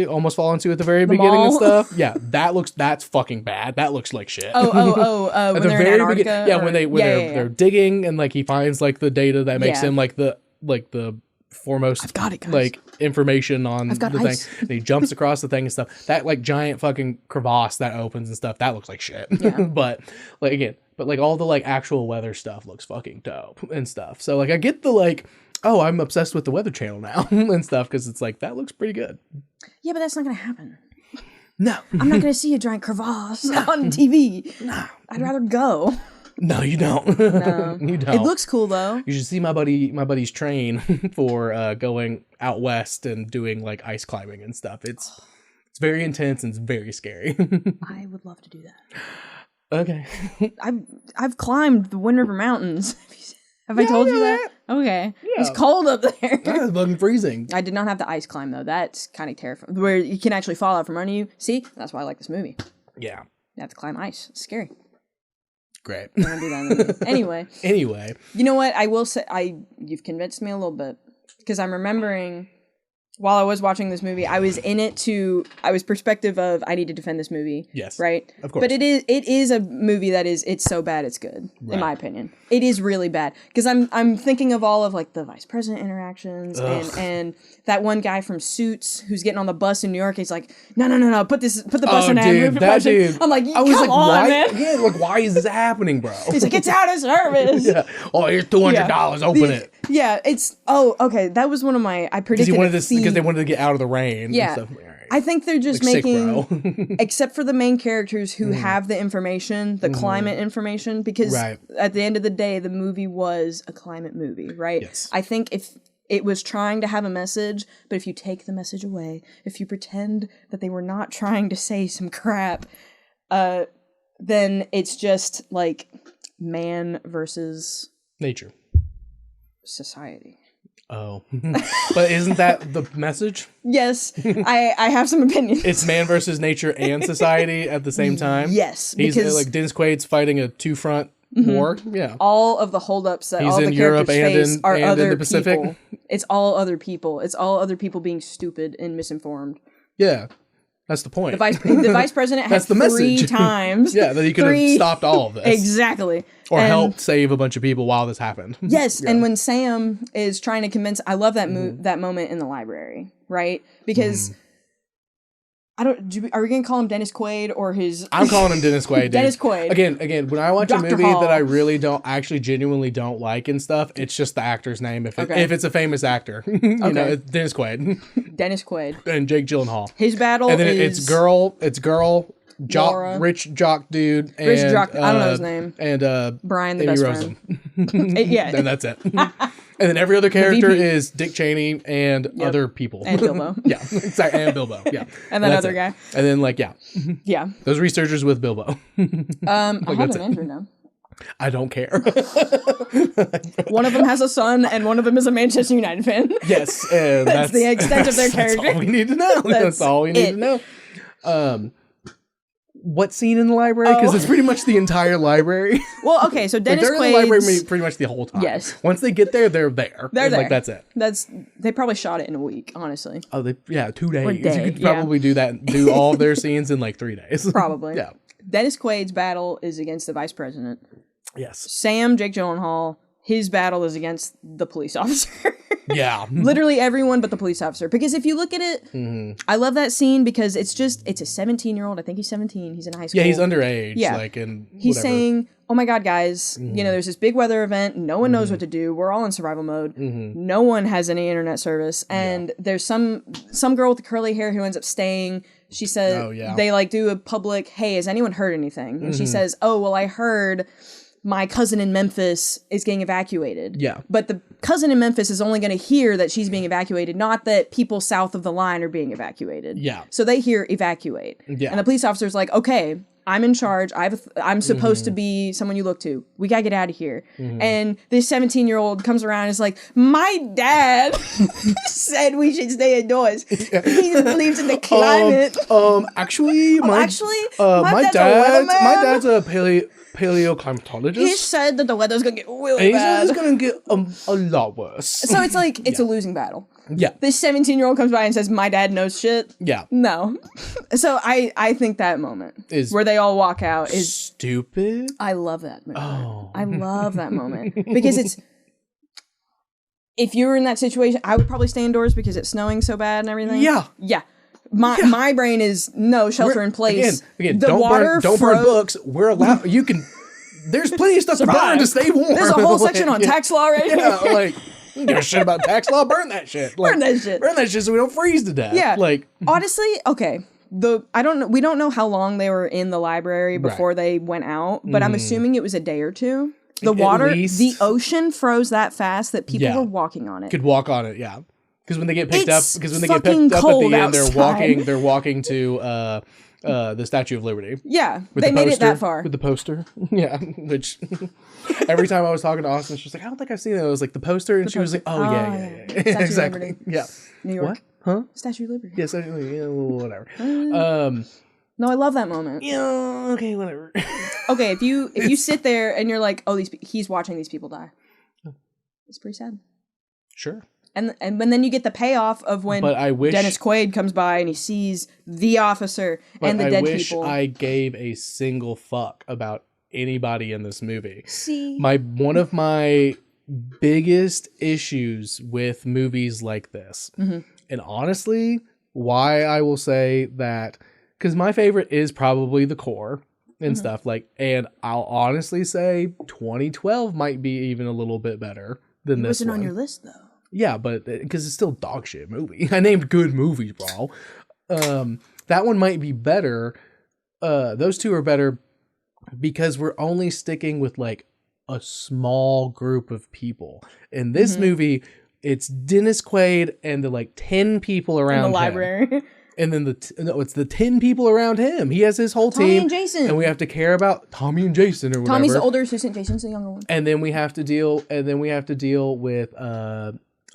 almost fall into at the very beginning and stuff. Yeah, that's fucking bad. That looks like shit. When they're in Antarctica. Yeah, when they're digging and like he finds like the data that makes him like the foremost I've got it, guys. like information on the ice. thing. And he jumps across the thing and stuff. That like giant fucking crevasse that opens and stuff, that looks like shit. Yeah. But like all the like actual weather stuff looks fucking dope and stuff. So like I get the like, oh, I'm obsessed with the Weather Channel now and stuff because it's like that looks pretty good. Yeah, but that's not gonna happen. No. I'm not gonna see a giant crevasse on TV. No. I'd rather go. No, you don't. No. You don't. It looks cool though. You should see my buddy's train for going out west and doing like ice climbing and stuff. It's very intense and it's very scary. I would love to do that. Okay. I've climbed the Wind River Mountains. Have I told you that? Okay. Yeah. It's cold up there. It's fucking freezing. I did not have the ice climb though. That's kind of terrifying. Where you can actually fall out from under you. See? That's why I like this movie. Yeah. You have to climb ice. It's scary. Great. I don't do that in the movie. Anyway. You know what? I will say, you've convinced me a little bit. Because I'm remembering, while I was watching this movie, I was in it I was perspective of, I need to defend this movie. Yes. Right? Of course. But it is a movie that it's so bad it's good, in my opinion. It is really bad. Because I'm thinking of all of like the vice president interactions and that one guy from Suits who's getting on the bus in New York. He's like, no, put the bus in dude, that dude. I'm like, I was like, why? Man. Yeah, like why is this happening, bro? He's like, it's out of service. Yeah. Oh, here's $200. Open it. Yeah, okay. That was one of my. I predicted because they wanted to get out of the rain. Yeah, and stuff. Right. I think they're just like making, except for the main characters who have the information, the climate information, because at the end of the day, the movie was a climate movie, right? Yes. I think if it was trying to have a message, but if you take the message away, if you pretend that they were not trying to say some crap, then it's just like man versus nature, society. Oh, but isn't that the message? Yes, I have some opinions. It's man versus nature and society at the same time. Yes, he's like Dennis Quaid's fighting a two-front war. Yeah, all of the holdups that he's all in the Europe characters face are other in the Pacific. People. It's all other people. It's all other people being stupid and misinformed. Yeah. That's the point. The vice president had three times. Yeah, that he could have stopped all of this. Exactly. Or helped save a bunch of people while this happened. Yes, and when Sam is trying to convince, I love that that moment in the library, right? Because are we gonna call him Dennis Quaid or his? I'm calling him Dennis Quaid. Dude. Dennis Quaid. Again, when I watch Dr. a movie Hall. that I really genuinely don't like and stuff, it's just the actor's name. If it's a famous actor, you know, it's Dennis Quaid. Dennis Quaid and Jake Gyllenhaal. His battle, and then it's girl, rich jock dude, and rich jock. I don't know his name. And Brian, the Amy best Rosen. friend. Yeah, and that's it. And then every other character is Dick Cheney and other people. And Bilbo. Yeah, exactly. And Bilbo. Yeah. And that other guy. And then yeah. Those researchers with Bilbo. I have an Andrew now. I don't care. One of them has a son, and one of them is a Manchester United fan. Yes, and that's the extent of their character. That's all we need to know. That's all we need to know. What scene in the library? Because it's pretty much the entire library. Well, okay, so Dennis Quaid's... they're in the library pretty much the whole time. Yes. Once they get there, they're there. They're there. Like, that's it. They probably shot it in a week, honestly. Oh, 2 days. Or day, you could probably do all of their scenes in like 3 days. Probably. Yeah. Dennis Quaid's battle is against the vice president. Yes. Sam, Jake Gyllenhaal, his battle is against the police officer. Yeah. Literally everyone but the police officer. Because if you look at it, I love that scene because it's a 17-year-old. I think he's 17. He's in high school. Yeah, he's underage. Yeah. He's saying, oh my God, guys, you know, there's this big weather event. No one knows what to do. We're all in survival mode. No one has any internet service. And there's some girl with the curly hair who ends up staying. She said, they like do a public, hey, has anyone heard anything? And she says, oh, well, I heard my cousin in Memphis is getting evacuated. Yeah. But the cousin in Memphis is only going to hear that she's being evacuated, not that people south of the line are being evacuated. Yeah. So they hear evacuate. Yeah. And the police officer's like, okay, I'm in charge. I'm supposed to be someone you look to. We got to get out of here. And this 17-year-old comes around and is like, my dad said we should stay indoors. He believes in the climate. Actually, my dad's a paleoclimatologist. He said that the weather's gonna get really bad. It's gonna get a lot worse. So it's like it's a losing battle. Yeah. This 17-year-old comes by and says, my dad knows shit. Yeah. No. So I think that moment Is where they all walk out is stupid. I love that moment. Oh. I love that moment because it's, if you were in that situation, I would probably stay indoors because it's snowing so bad and everything. Yeah. Yeah. My brain is no shelter in place. Again, the water don't burn books. We're allowed. You can. There's plenty of stuff to burn to stay warm. There's a whole section on tax law right here. Yeah, like you don't give a shit about tax law. Burn that shit. Like, burn that shit. Burn that shit so we don't freeze to death. Yeah. Like honestly, okay. I don't know. We don't know how long they were in the library before they went out, but I'm assuming it was a day or two. The water, the ocean froze that fast that people were walking on it. Could walk on it, yeah. Because when they get picked up, at the end, they're walking to the Statue of Liberty. Yeah, they made it that far with the poster. Yeah, which every time I was talking to Austin, she was like, "I don't think I've seen it." I was like, "The poster," and she was like, "Oh yeah. Statue exactly, of Liberty. yeah." New York, what? Huh? Statue of Liberty. Yeah, Statue of Liberty. Yeah, whatever. No, I love that moment. Yeah, okay, whatever. Okay, if you sit there and you're like, oh, he's watching these people die. It's pretty sad. Sure. And then you get the payoff of when Dennis Quaid comes by and he sees the officer and the dead people. I gave a single fuck about anybody in this movie. See? One of my biggest issues with movies like this, and honestly, why I will say that, because my favorite is probably The Core and stuff, like, and I'll honestly say 2012 might be even a little bit better than this one. It wasn't on your list, though. Yeah, but because it's still dog shit movie. I named good movies, bro. That one might be better. Those two are better because we're only sticking with like a small group of people. In this movie, it's Dennis Quaid and the like 10 people around in the library. Him. And then it's the 10 people around him. He has his whole team. Tommy and Jason. And we have to care about Tommy and Jason or whatever. Tommy's the older assistant, Jason's the younger one. And then we have to deal with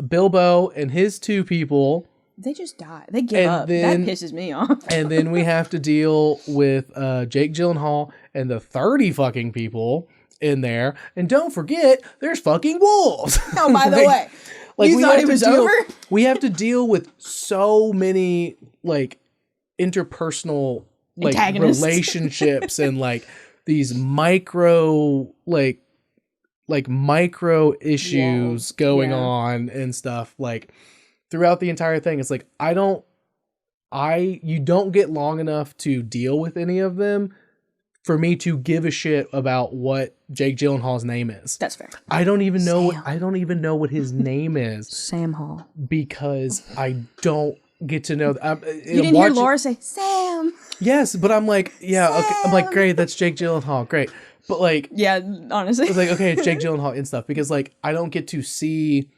Bilbo and his 2 people. They just die. They give up. That pisses me off. And then we have to deal with Jake Gyllenhaal and the 30 fucking people in there. And don't forget, there's fucking wolves. Oh, by the way. Like, you thought it was over? We have to deal with so many like interpersonal like relationships and like these micro issues going on and stuff like throughout the entire thing. It's like you don't get long enough to deal with any of them for me to give a shit about what Jake Gyllenhaal's name is. That's fair. I don't even know what his name is. Sam Hall. Because I don't get to know. You didn't hear Laura say Sam. Yes, but I'm like, yeah, Sam. Okay. I'm like, great, that's Jake Gyllenhaal, great. But like, yeah, honestly, it's like, okay, it's Jake Gyllenhaal and stuff because like I don't get to see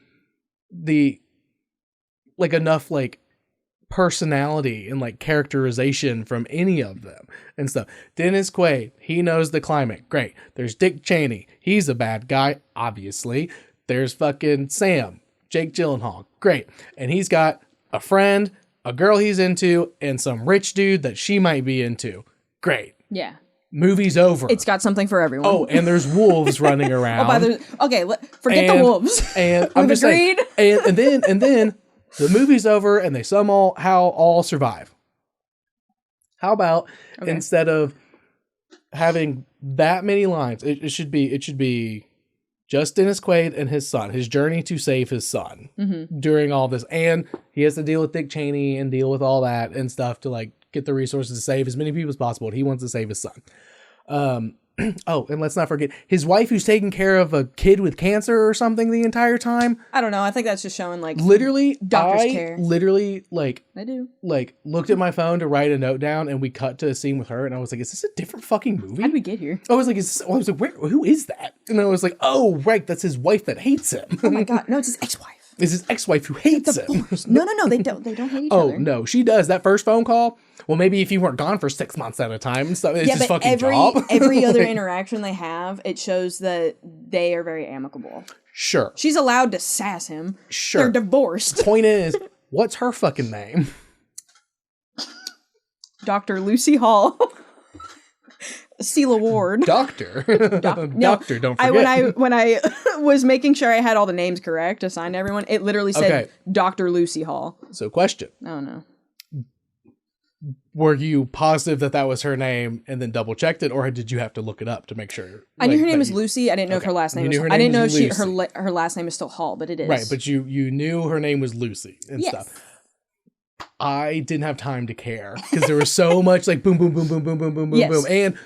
the like enough like personality and like characterization from any of them and stuff. Dennis Quaid, he knows the climate. Great. There's Dick Cheney. He's a bad guy, obviously. There's fucking Sam, Jake Gyllenhaal. Great. And he's got a friend, a girl he's into, and some rich dude that she might be into. Great. Yeah. Movie's over. It's got something for everyone. Oh, and there's wolves running around. Forget the wolves. And I'm just saying. And then the movie's over and they somehow all survive. How about instead of having that many lines, it should be just Dennis Quaid and his son, his journey to save his son during all this. And he has to deal with Dick Cheney and deal with all that and stuff to like get the resources to save as many people as possible. And he wants to save his son. Oh, and let's not forget his wife who's taking care of a kid with cancer or something the entire time. I don't know. I think that's just showing like literally doctor's care. Literally like I do. Like looked at my phone to write a note down and we cut to a scene with her and I was like, is this a different fucking movie? How did we get here? I was like, who is that? And I was like, oh right, that's his wife that hates him. Oh my god, no, it's his ex-wife. It's his ex-wife who hates him. No, they don't hate each other. Oh no, she does. That first phone call. Well, maybe if you weren't gone for 6 months at a time, so it's his fucking job. Every other interaction they have, it shows that they are very amicable. Sure. She's allowed to sass him. Sure. They're divorced. Point is, what's her fucking name? Dr. Lucy Hall. Seal Award. Doctor. Doctor, don't forget. When I was making sure I had all the names correct assigned to everyone, it literally said Dr. Lucy Hall. So question. Oh, no. Were you positive that was her name and then double checked it, or did you have to look it up to make sure? I knew her name was Lucy. I didn't know if her last name was. I didn't know if her last name is still Hall, but it is. Right, but you knew her name was Lucy and stuff. I didn't have time to care because there was so much like boom, boom, boom, boom, boom, boom, boom, boom, boom, and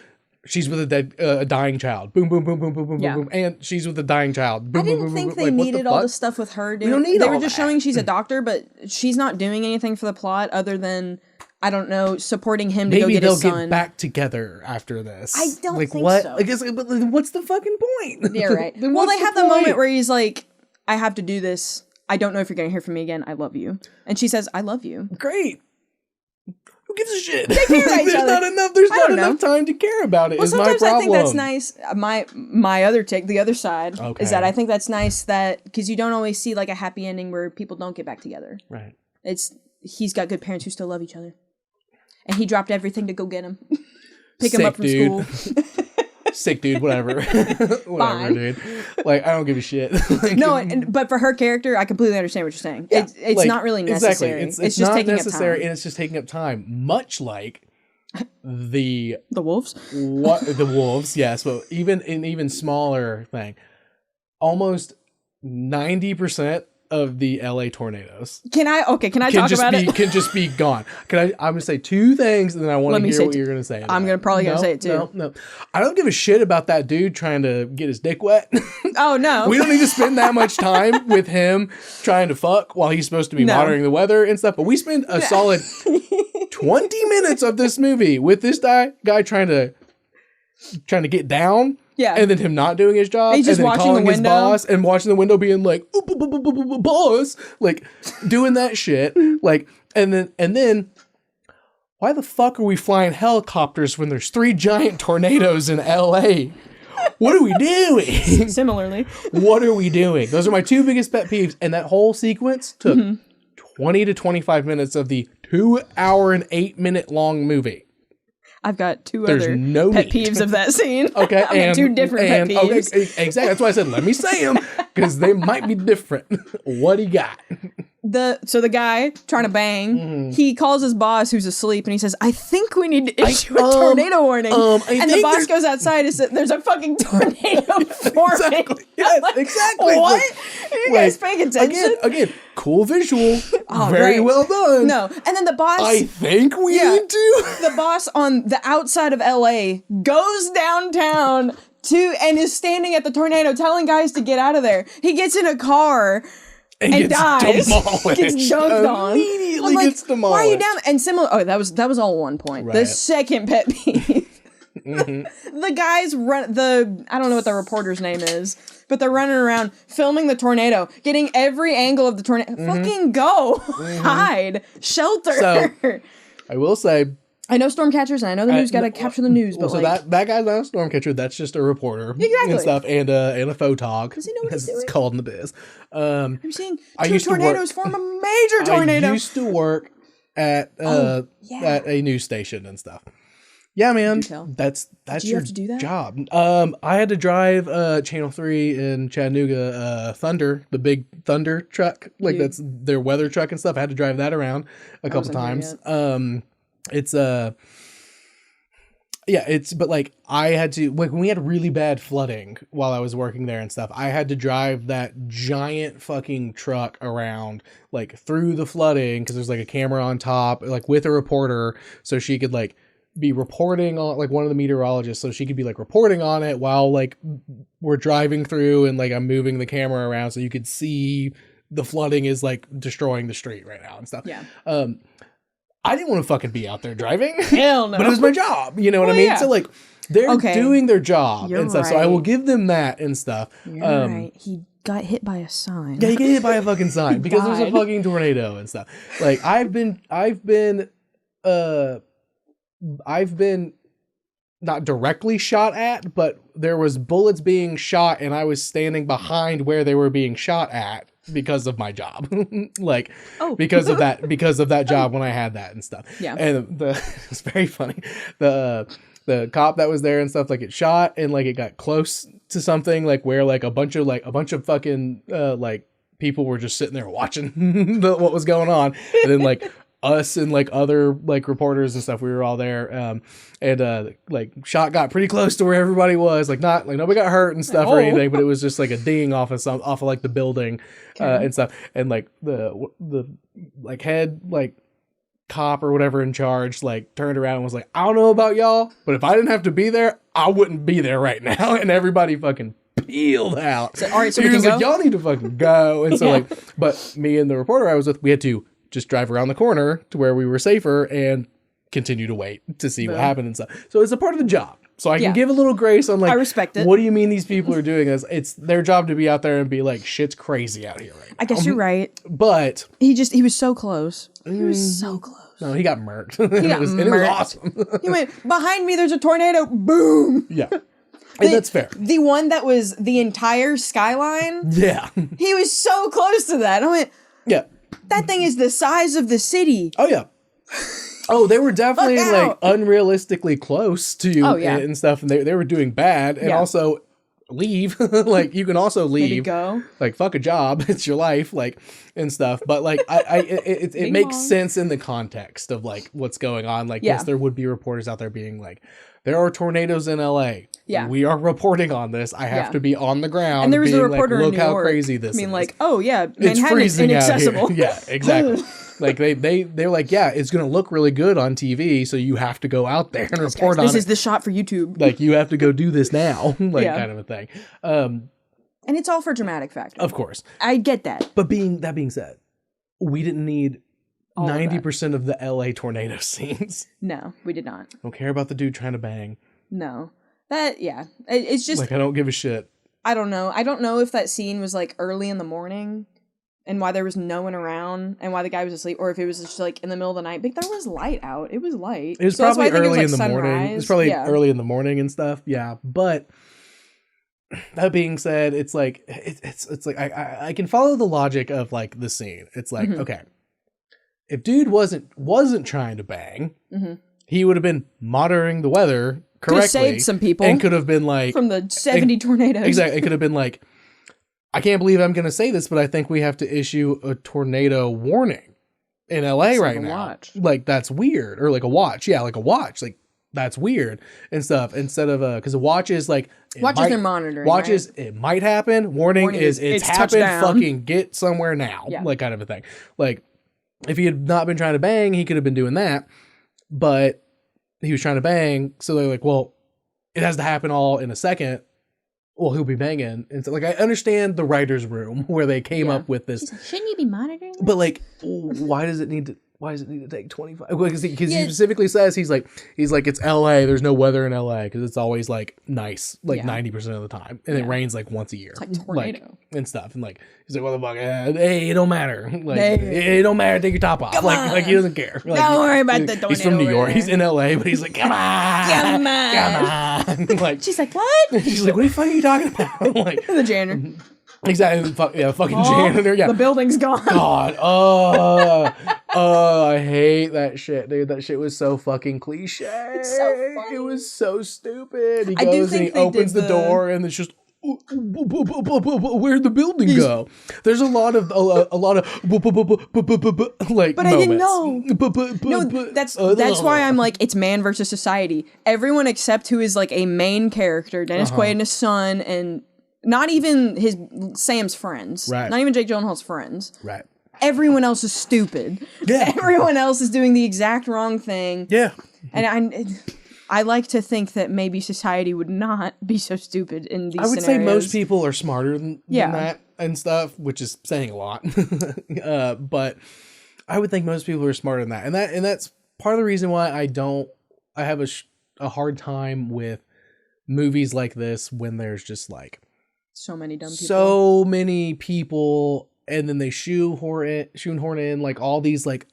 she's with a dying child. Boom, boom, boom, boom, boom, boom, boom, and she's with a dying child. Boom, I didn't think they needed all the stuff with her. They were just showing she's a doctor, but she's not doing anything for the plot other than, I don't know, supporting him to go get his son. Maybe they'll get back together after this. I don't think so. I guess, but what's the fucking point? Yeah, right. Well, they have the moment where he's like, I have to do this. I don't know if you're going to hear from me again. I love you. And she says, I love you. Great. Who gives a shit? They care about each other. There's not enough time to care about it. Well, sometimes I think that's nice. My other take, the other side, is that I think that's nice that, because you don't always see like a happy ending where people don't get back together. Right. He's got good parents who still love each other. And he dropped everything to go get him. Pick him up from school. Sick dude, whatever. Whatever, dude. Like, I don't give a shit. But for her character, I completely understand what you're saying. Yeah, it's not really necessary. Exactly. It's just taking necessary, up time. And it's just taking up time. Much like the wolves? The wolves, yes. But even smaller thing. Almost 90% of the LA tornadoes. Can I talk about it? Can just be gone. I'm going to say two things and then I want to hear what you're going to say. I'm probably going to say it too. No. I don't give a shit about that dude trying to get his dick wet. Oh, no. We don't need to spend that much time with him trying to fuck while he's supposed to be monitoring the weather and stuff. But we spend a solid 20 minutes of this movie with this guy trying to get down. Yeah. And then him not doing his job. He's just and then watching calling the his window. boss and watching the window being like, boss. Like, doing that shit. Like, and then, why the fuck are we flying helicopters when there's 3 giant tornadoes in LA? What are we doing? Similarly. What are we doing? Those are my 2 biggest pet peeves. And that whole sequence took 20 to 25 minutes of the 2 hour and 8 minute long movie. I've got 2 other pet peeves of that scene. Okay, I've got 2 different pet peeves. Okay, exactly. That's why I said let me say them because they might be different. What do you got? The guy trying to bang, he calls his boss who's asleep and he says, I think we need to issue a tornado warning. And the boss goes outside and says, there's a fucking tornado forming. Exactly. Yes, exactly. What? Are you guys paying attention? Again, cool visual. Very well done. No. And then the boss. I think we need to. The boss on the outside of LA goes downtown and is standing at the tornado telling guys to get out of there. He gets in a car. And dies. Demolished. Gets dunked on. Immediately gets demolished. Why are you down? And similar. Oh, that was all 1 point. Right. The second pet peeve. The guys I don't know what the reporter's name is, but they're running around filming the tornado, getting every angle of the tornado. Fucking go. Hide. Shelter. So, I will say, I know storm catchers, and I know the news got to capture the news, but that guy's not a storm catcher. That's just a reporter, and stuff, and a photog. Does he know what he's doing? It's called in the biz. I'm seeing 2 tornadoes form a major tornado. I used to work at a news station and stuff. Yeah, man, that's your job. I had to drive Channel 3 in Chattanooga, Thunder, the big Thunder truck, that's their weather truck and stuff. I had to drive that around a couple times. But like I had to, like when we had really bad flooding while I was working there and stuff, I had to drive that giant fucking truck around like through the flooding because there's like a camera on top, like with a reporter, so she could like be reporting on, like one of the meteorologists, so she could be like reporting on it while like we're driving through and like I'm moving the camera around so you could see the flooding is like destroying the street right now and stuff. Yeah. I didn't want to fucking be out there driving. Hell no. But it was my job. You know what I mean? Yeah. So like they're doing their job and stuff. Right. So I will give them that and stuff. You're right. He got hit by a sign. Yeah, he got hit by a fucking sign because there's a fucking tornado and stuff. Like I've been not directly shot at, but there was bullets being shot and I was standing behind where they were being shot at because of my job. Because of that job when I had that and stuff. Yeah. And it's very funny. The the cop that was there and stuff, like it shot and like it got close to something like where like a bunch of fucking like people were just sitting there watching what was going on, and then like us and like other like reporters and stuff, we were all there, and like shot got pretty close to where everybody was, like not like nobody got hurt and stuff or anything, but it was just like a ding off of like the building and stuff, and like the like head like cop or whatever in charge like turned around and was like, I don't know about y'all, but if I didn't have to be there, I wouldn't be there right now. And everybody fucking peeled out. So, all right, so he we was can like, go? y'all need to fucking go. And so like, but me and the reporter I was with, we had to just drive around the corner to where we were safer and continue to wait to see what happened and stuff. So it's a part of the job. So I can give a little grace on like, I respect it. What do you mean these people are doing this? It's their job to be out there and be like, shit's crazy out here right now. I guess you're right. But he was so close. He was so close. No, he got murked. He got murked. It was awesome. He went, behind me, there's a tornado. Boom. Yeah. And that's fair. The one that was the entire skyline. Yeah. He was so close to that. I went, yeah. that thing is the size of the city. Oh, yeah. Oh, they were definitely Look like out. unrealistically close to you and stuff. And they were doing bad. And also leave. Like you can also leave. Maybe go. Like fuck a job. It's your life. Like and stuff. But like it makes sense in the context of like what's going on. Like yes, there would be reporters out there being like, there are tornadoes in LA. Yeah. We are reporting on this. I have to be on the ground. And there was being a reporter like, look in New how York. crazy this is. I mean, like, oh yeah, It's Manhattan is freezing out inaccessible. here. Yeah, exactly. Like they're like, yeah, it's gonna look really good on TV, so you have to go out there and report on it. This is the shot for YouTube. Like you have to go do this now, like kind of a thing. And it's all for dramatic factor. Of course, I get that. But that being said, we didn't need 90% of the LA tornado scenes. No, we did not. Don't care about the dude trying to bang. No, it's just like I don't give a shit. I don't know. I don't know if that scene was like early in the morning. And why there was no one around, and why the guy was asleep, or if it was just like in the middle of the night. But there was light out. It was light. It was probably early in the morning. It was probably early in the morning and stuff. Yeah, but that being said, it's like it's like I can follow the logic of like the scene. It's like okay, if dude wasn't trying to bang, he would have been monitoring the weather correctly, could have saved some people, and could have been like from the 70 tornadoes. Exactly, it could have been like, I can't believe I'm going to say this, but I think we have to issue a tornado warning in LA right now. Watch. Like, that's weird. Or like a watch. Yeah, like a watch. Like, that's weird and stuff. Instead of, because a watch is like... Watches they're monitoring, Watches, right? It might happen. Warning is it's happened. Touchdown. Fucking get somewhere now. Yeah. Like, kind of a thing. Like, if he had not been trying to bang, he could have been doing that. But he was trying to bang. So they're like, well, it has to happen all in a second. Well, he'll be banging. And so, like, I understand the writer's room where they came up with this. Like, shouldn't you be monitoring this? But, like, why does it need to take 25? Because he specifically says, he's like, it's LA. There's no weather in LA because it's always, like, nice, like 90% of the time. And it rains, like, once a year. It's like tornado. And stuff. And, like, he's like, what the fuck? Hey, it don't matter. Like, it don't matter. Take your top off. Like, he doesn't care. Like, don't worry about the tornado. He's from New York. He's in LA, but he's like, come on. Like, she's like, what? She's like, what the fuck are you talking about? Like, the janitor. Exactly. Fucking janitor. Yeah. The building's gone. God. I hate that shit, dude. That shit was so fucking cliche. It's so funny. It was so stupid. He I do goes and think he they opens did the door and it's just, where'd the building go? There's a lot of like, but moments. I didn't know. No, that's why I'm like, it's man versus society. Everyone except who is like a main character, Dennis Quaid and his son, and not even Sam's friends. Right. Not even Jake Gyllenhaal's friends. Right. Everyone else is stupid. Yeah. Everyone else is doing the exact wrong thing. Yeah. And I like to think that maybe society would not be so stupid in these I would scenarios. say most people are smarter than that and stuff, which is saying a lot. But I would think most people are smarter than that. And that's part of the reason why I have a hard time with movies like this when there's just like so many dumb people. So many people, and then they shoehorn in like all these like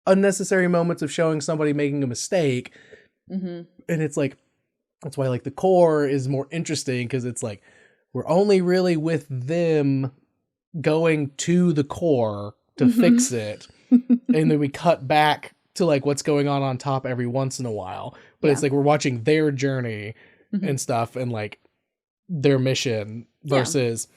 unnecessary moments of showing somebody making a mistake. And it's like, that's why like the core is more interesting, because it's like we're only really with them going to the core to fix it, and then we cut back to like what's going on top every once in a while, but it's like we're watching their journey and stuff, and like their mission versus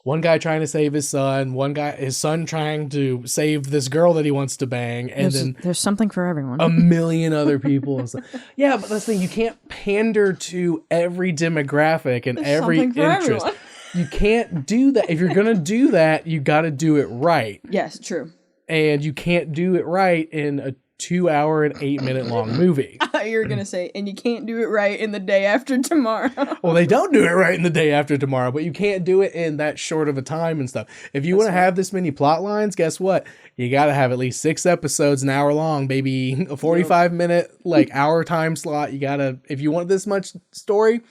one guy trying to save his son, his son trying to save this girl that he wants to bang, and there's something for everyone. A million other people and stuff. Yeah, but that's the thing, you can't pander to every demographic and every interest. Everyone. You can't do that. If you're gonna do that, you got to do it right. Yes, true. And you can't do it right in a 2-hour and 8-minute long movie. You're gonna say, and you can't do it right in the day after tomorrow. Well, they don't do it right in the day after tomorrow, but you can't do it in that short of a time and stuff. If you want to have this many plot lines, guess what? You got to have at least 6 episodes an hour long, baby. A 45-minute, like, hour time slot. You got to, if you want this much story,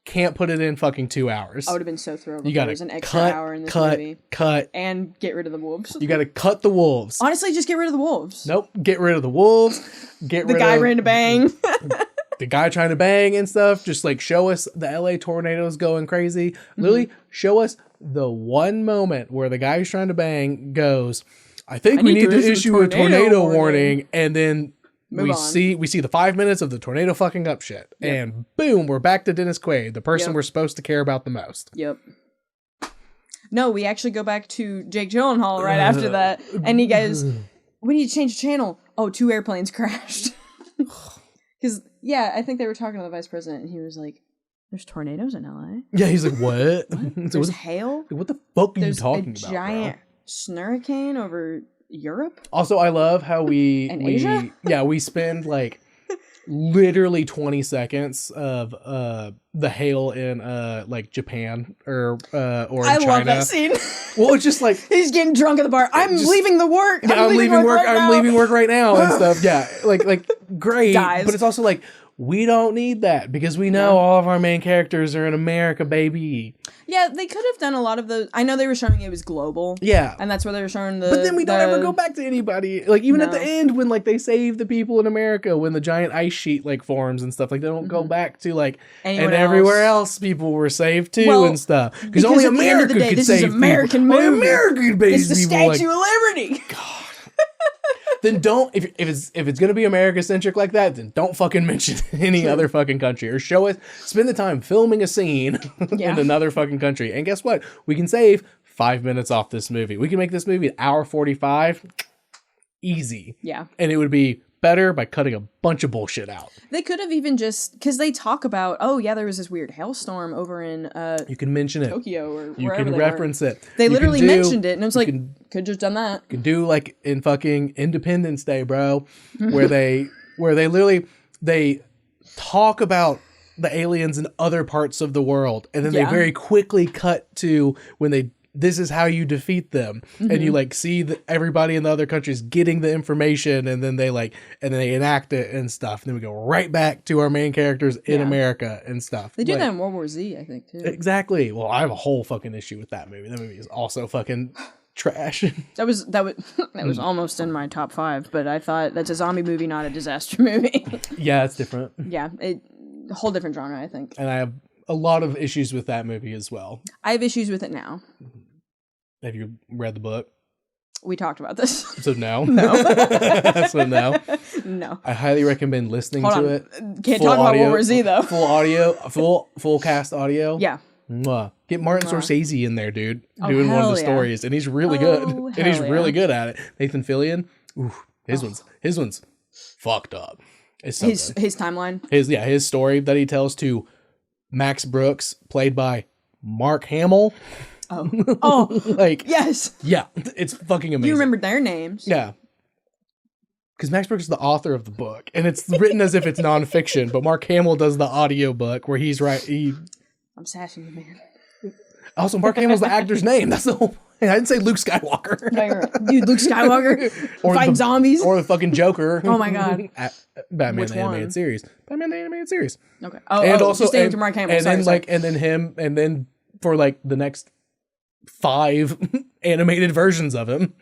can't put it in fucking 2 hours. I would have been so thrilled. You got an extra hour in this movie. Cut. And get rid of the wolves. You got to cut the wolves. Honestly, just get rid of the wolves. Nope. Get rid of the wolves. The guy ran to bang. The guy trying to bang and stuff. Just like show us the LA tornadoes going crazy. Literally show us the one moment where the guy who's trying to bang goes, I think we need to issue a tornado warning. And then we see the 5 minutes of the tornado fucking up shit. Yep. And boom, we're back to Dennis Quaid, the person we're supposed to care about the most. Yep. No, we actually go back to Jake Gyllenhaal right after that. And he goes, we need to change the channel. Oh, 2 airplanes crashed. Because, I think they were talking to the vice president, and he was like, there's tornadoes in LA. Yeah, he's like, what? There's hail? What the fuck are you talking about, There's a giant snurricane over Europe. Also, I love how Asia? we spend like literally 20 seconds of the hail in like Japan or in China. I love that scene. Well, it's just like he's getting drunk at the bar. I'm leaving the work. Yeah, I'm leaving work. I'm leaving work right now and stuff. Yeah, like great. Guys. But it's also like we don't need that because we know all of our main characters are in America, baby. Yeah, they could have done a lot of those. I know they were showing it was global. Yeah. And that's where they were showing the... But then we don't ever go back to anybody. Like, even at the end when, like, they save the people in America, when the giant ice sheet, like, forms and stuff, like, they don't go back to, like... Everywhere else people were saved, too, and stuff. Because only America could save people. This is American movie. Only America could save people. It's the Statue of Liberty. God. Then don't, if it's gonna be America centric like that, then don't fucking mention any other fucking country, or spend the time filming a scene in another fucking country. And guess what? We can save 5 minutes off this movie. We can make this movie an hour 45, easy. Yeah, and it would be better by cutting a bunch of bullshit out. They could have even just, because they talk about, there was this weird hailstorm over in you can mention it, Tokyo or wherever. You can reference it. They literally mentioned it, and it was like, could just done that. You can do like in fucking Independence Day, bro, where they literally they talk about the aliens in other parts of the world, and then they very quickly cut to when this is how you defeat them. And you like see everybody in the other countries getting the information, and then they enact it and stuff. And then we go right back to our main characters in America and stuff. They do that in World War Z, I think, too. Exactly. Well, I have a whole fucking issue with that movie. That movie is also fucking trash. That was almost in my top 5, but I thought that's a zombie movie, not a disaster movie. Yeah, it's different. Yeah, a whole different genre, I think. And I have a lot of issues with that movie as well. I have issues with it now. Have you read the book? We talked about this. So no? No. So no? No. I highly recommend listening to it. Can't talk about World War Z, though. Full audio, full cast audio. Yeah. Mwah. Get Martin Scorsese in there, dude, doing one of the stories, and he's really good. And he's really good at it. Nathan Fillion, his one's fucked up. It's so his timeline. His story that he tells to Max Brooks, played by Mark Hamill. Oh, like yes, yeah, it's fucking amazing. You remember their names? Yeah, because Max Brooks is the author of the book, and it's written as if it's nonfiction. But Mark Hamill does the audio book where he's I'm sassing you, man. Also, Mark Hamill's the actor's name. That's the whole point. I didn't say Luke Skywalker. Dude, Luke Skywalker fighting zombies, or the fucking Joker. Oh my god, Batman the animated series. Batman the animated series. Okay. And also, staying to Mark Hamill. And then for like the next 5 animated versions of him.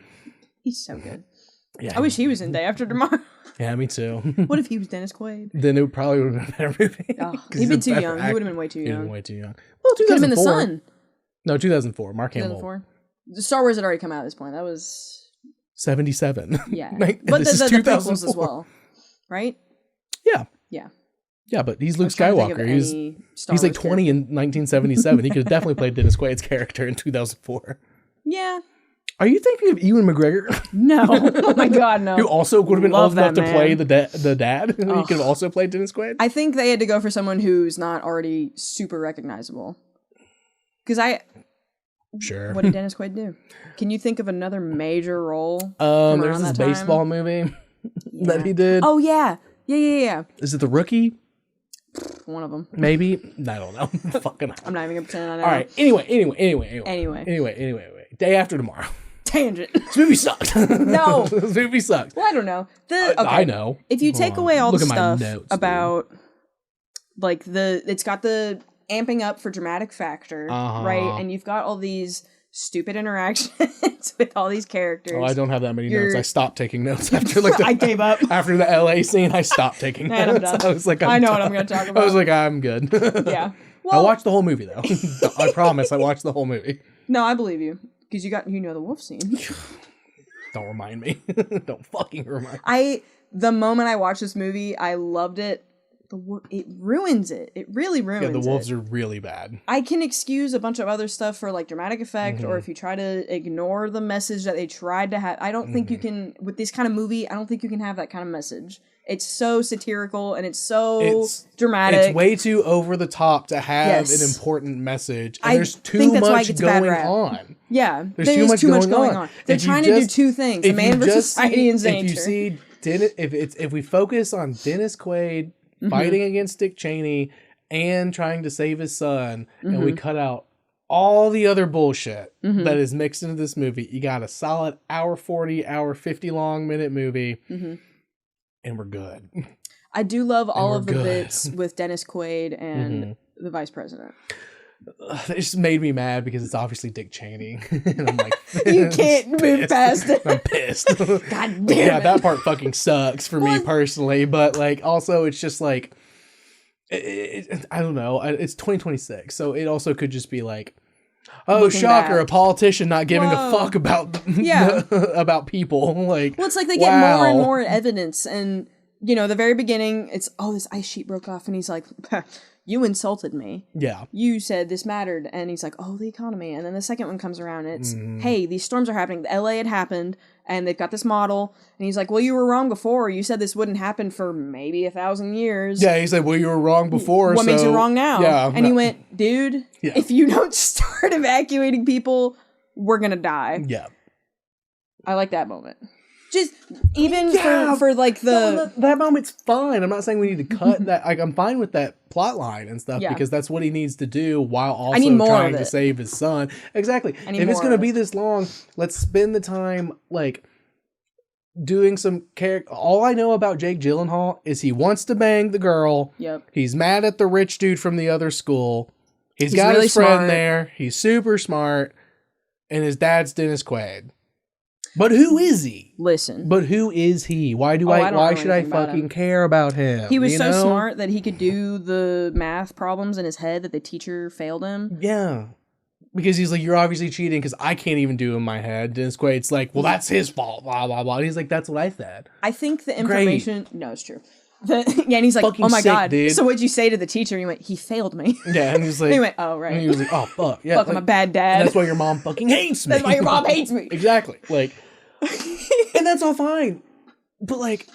He's so good. Yeah, I wish he was in Day After Tomorrow. Yeah, me too. What if he was Dennis Quaid? Then it probably would have been a better movie. He'd been too young. He would have been way too young. He'd been way too young. Well, 2004. Could have been the son. No, 2004. Mark Hamill. 2004. Star Wars had already come out at this point. That was 77. Yeah. But this is the prequels as well, right? Yeah. Yeah. Yeah, but he's Luke Skywalker. He's like 20 in 1977. He could have definitely played Dennis Quaid's character in 2004. Yeah. Are you thinking of Ewan McGregor? No. Oh my God, no. Who also would have been old enough to play the dad? He could have also played Dennis Quaid? I think they had to go for someone who's not already super recognizable. Because Sure. What did Dennis Quaid do? Can you think of another major role? There's this baseball movie that he did. Oh, yeah. Yeah. Is it The Rookie? One of them. Maybe. I don't know. Fucking. I'm not even gonna pretend I know. All right. Anyway. Day After Tomorrow. Tangent. This movie sucked. No. This movie sucked. Well, I don't know. I know. If you take away all the stuff notes, about, like, it's got the amping up for dramatic factor, right? And you've got all these stupid interactions with all these characters. Oh, I don't have that many notes. I stopped taking notes after I gave up. After the LA scene, I stopped taking notes. I'm done. I was like, I know what I'm going to talk about. I was like, I'm good. Yeah. Well, I watched the whole movie though. I promise I watched the whole movie. No, I believe you. Because you know the wolf scene. Don't remind me. Don't fucking remind me. The moment I watched this movie, I loved it. It ruins it. It really ruins it. Yeah, the wolves are really bad. I can excuse a bunch of other stuff for like dramatic effect, or if you try to ignore the message that they tried to have. I don't think you can, with this kind of movie, I don't think you can have that kind of message. It's so satirical and it's so dramatic. It's way too over the top to have an important message. And there's too much going on. Yeah, there's too much going on. They're trying to do two things: a man versus society and nature. If we focus on Dennis Quaid fighting against Dick Cheney and trying to save his son, and we cut out all the other bullshit that is mixed into this movie, you got a solid hour 40, hour 50 long minute movie, and we're good. I do love all of the bits with Dennis Quaid and the vice president. It just made me mad because it's obviously Dick Cheney. And I'm like, you can't move past it. I'm pissed. God damn Yeah, it. that part fucking sucks for me personally. But like, also, it's just like, I don't know. It's 2026, so it also could just be like, oh, Looking shocker! back. A politician not giving a fuck about about people. Like, well, it's like they get more and more evidence, and the very beginning, it's this ice sheet broke off, and he's like, you insulted me. Yeah. You said this mattered. And he's like, the economy. And then the second one comes around and it's, hey, these storms are happening. The LA had happened and they've got this model. And he's like, well, you were wrong before. You said this wouldn't happen for maybe 1,000 years. Yeah, he said, well, you were wrong before. What makes you wrong now? Yeah. And he went, dude, if you don't start evacuating people, we're going to die. Yeah. I like that moment. Just even for like that moment's fine. I'm not saying we need to cut that. Like, I'm fine with that plot line and stuff because that's what he needs to do while also trying to save his son. Exactly. If it's gonna be this long, let's spend the time like doing some character. All I know about Jake Gyllenhaal is he wants to bang the girl. Yep. He's mad at the rich dude from the other school. He's got really his friend there. He's super smart, and his dad's Dennis Quaid. But who is he? Listen. But who is he? Why why should I fucking care about him? He was so smart that he could do the math problems in his head that the teacher failed him. Yeah. Because he's like, you're obviously cheating because I can't even do in my head. Dennis Quaid's like, well, that's his fault, blah, blah, blah. And he's like, that's what I said. I think the information... Great. No, it's true. And he's like, fucking oh my God. Dude. So what'd you say to the teacher? And he went, he failed me. Yeah, and he's like... and he went, oh, right. And he was like, oh, fuck. Yeah, fuck, I'm a bad dad. And that's why your mom fucking hates me. That's why your mom hates me. Exactly. Like... and that's all fine, but like,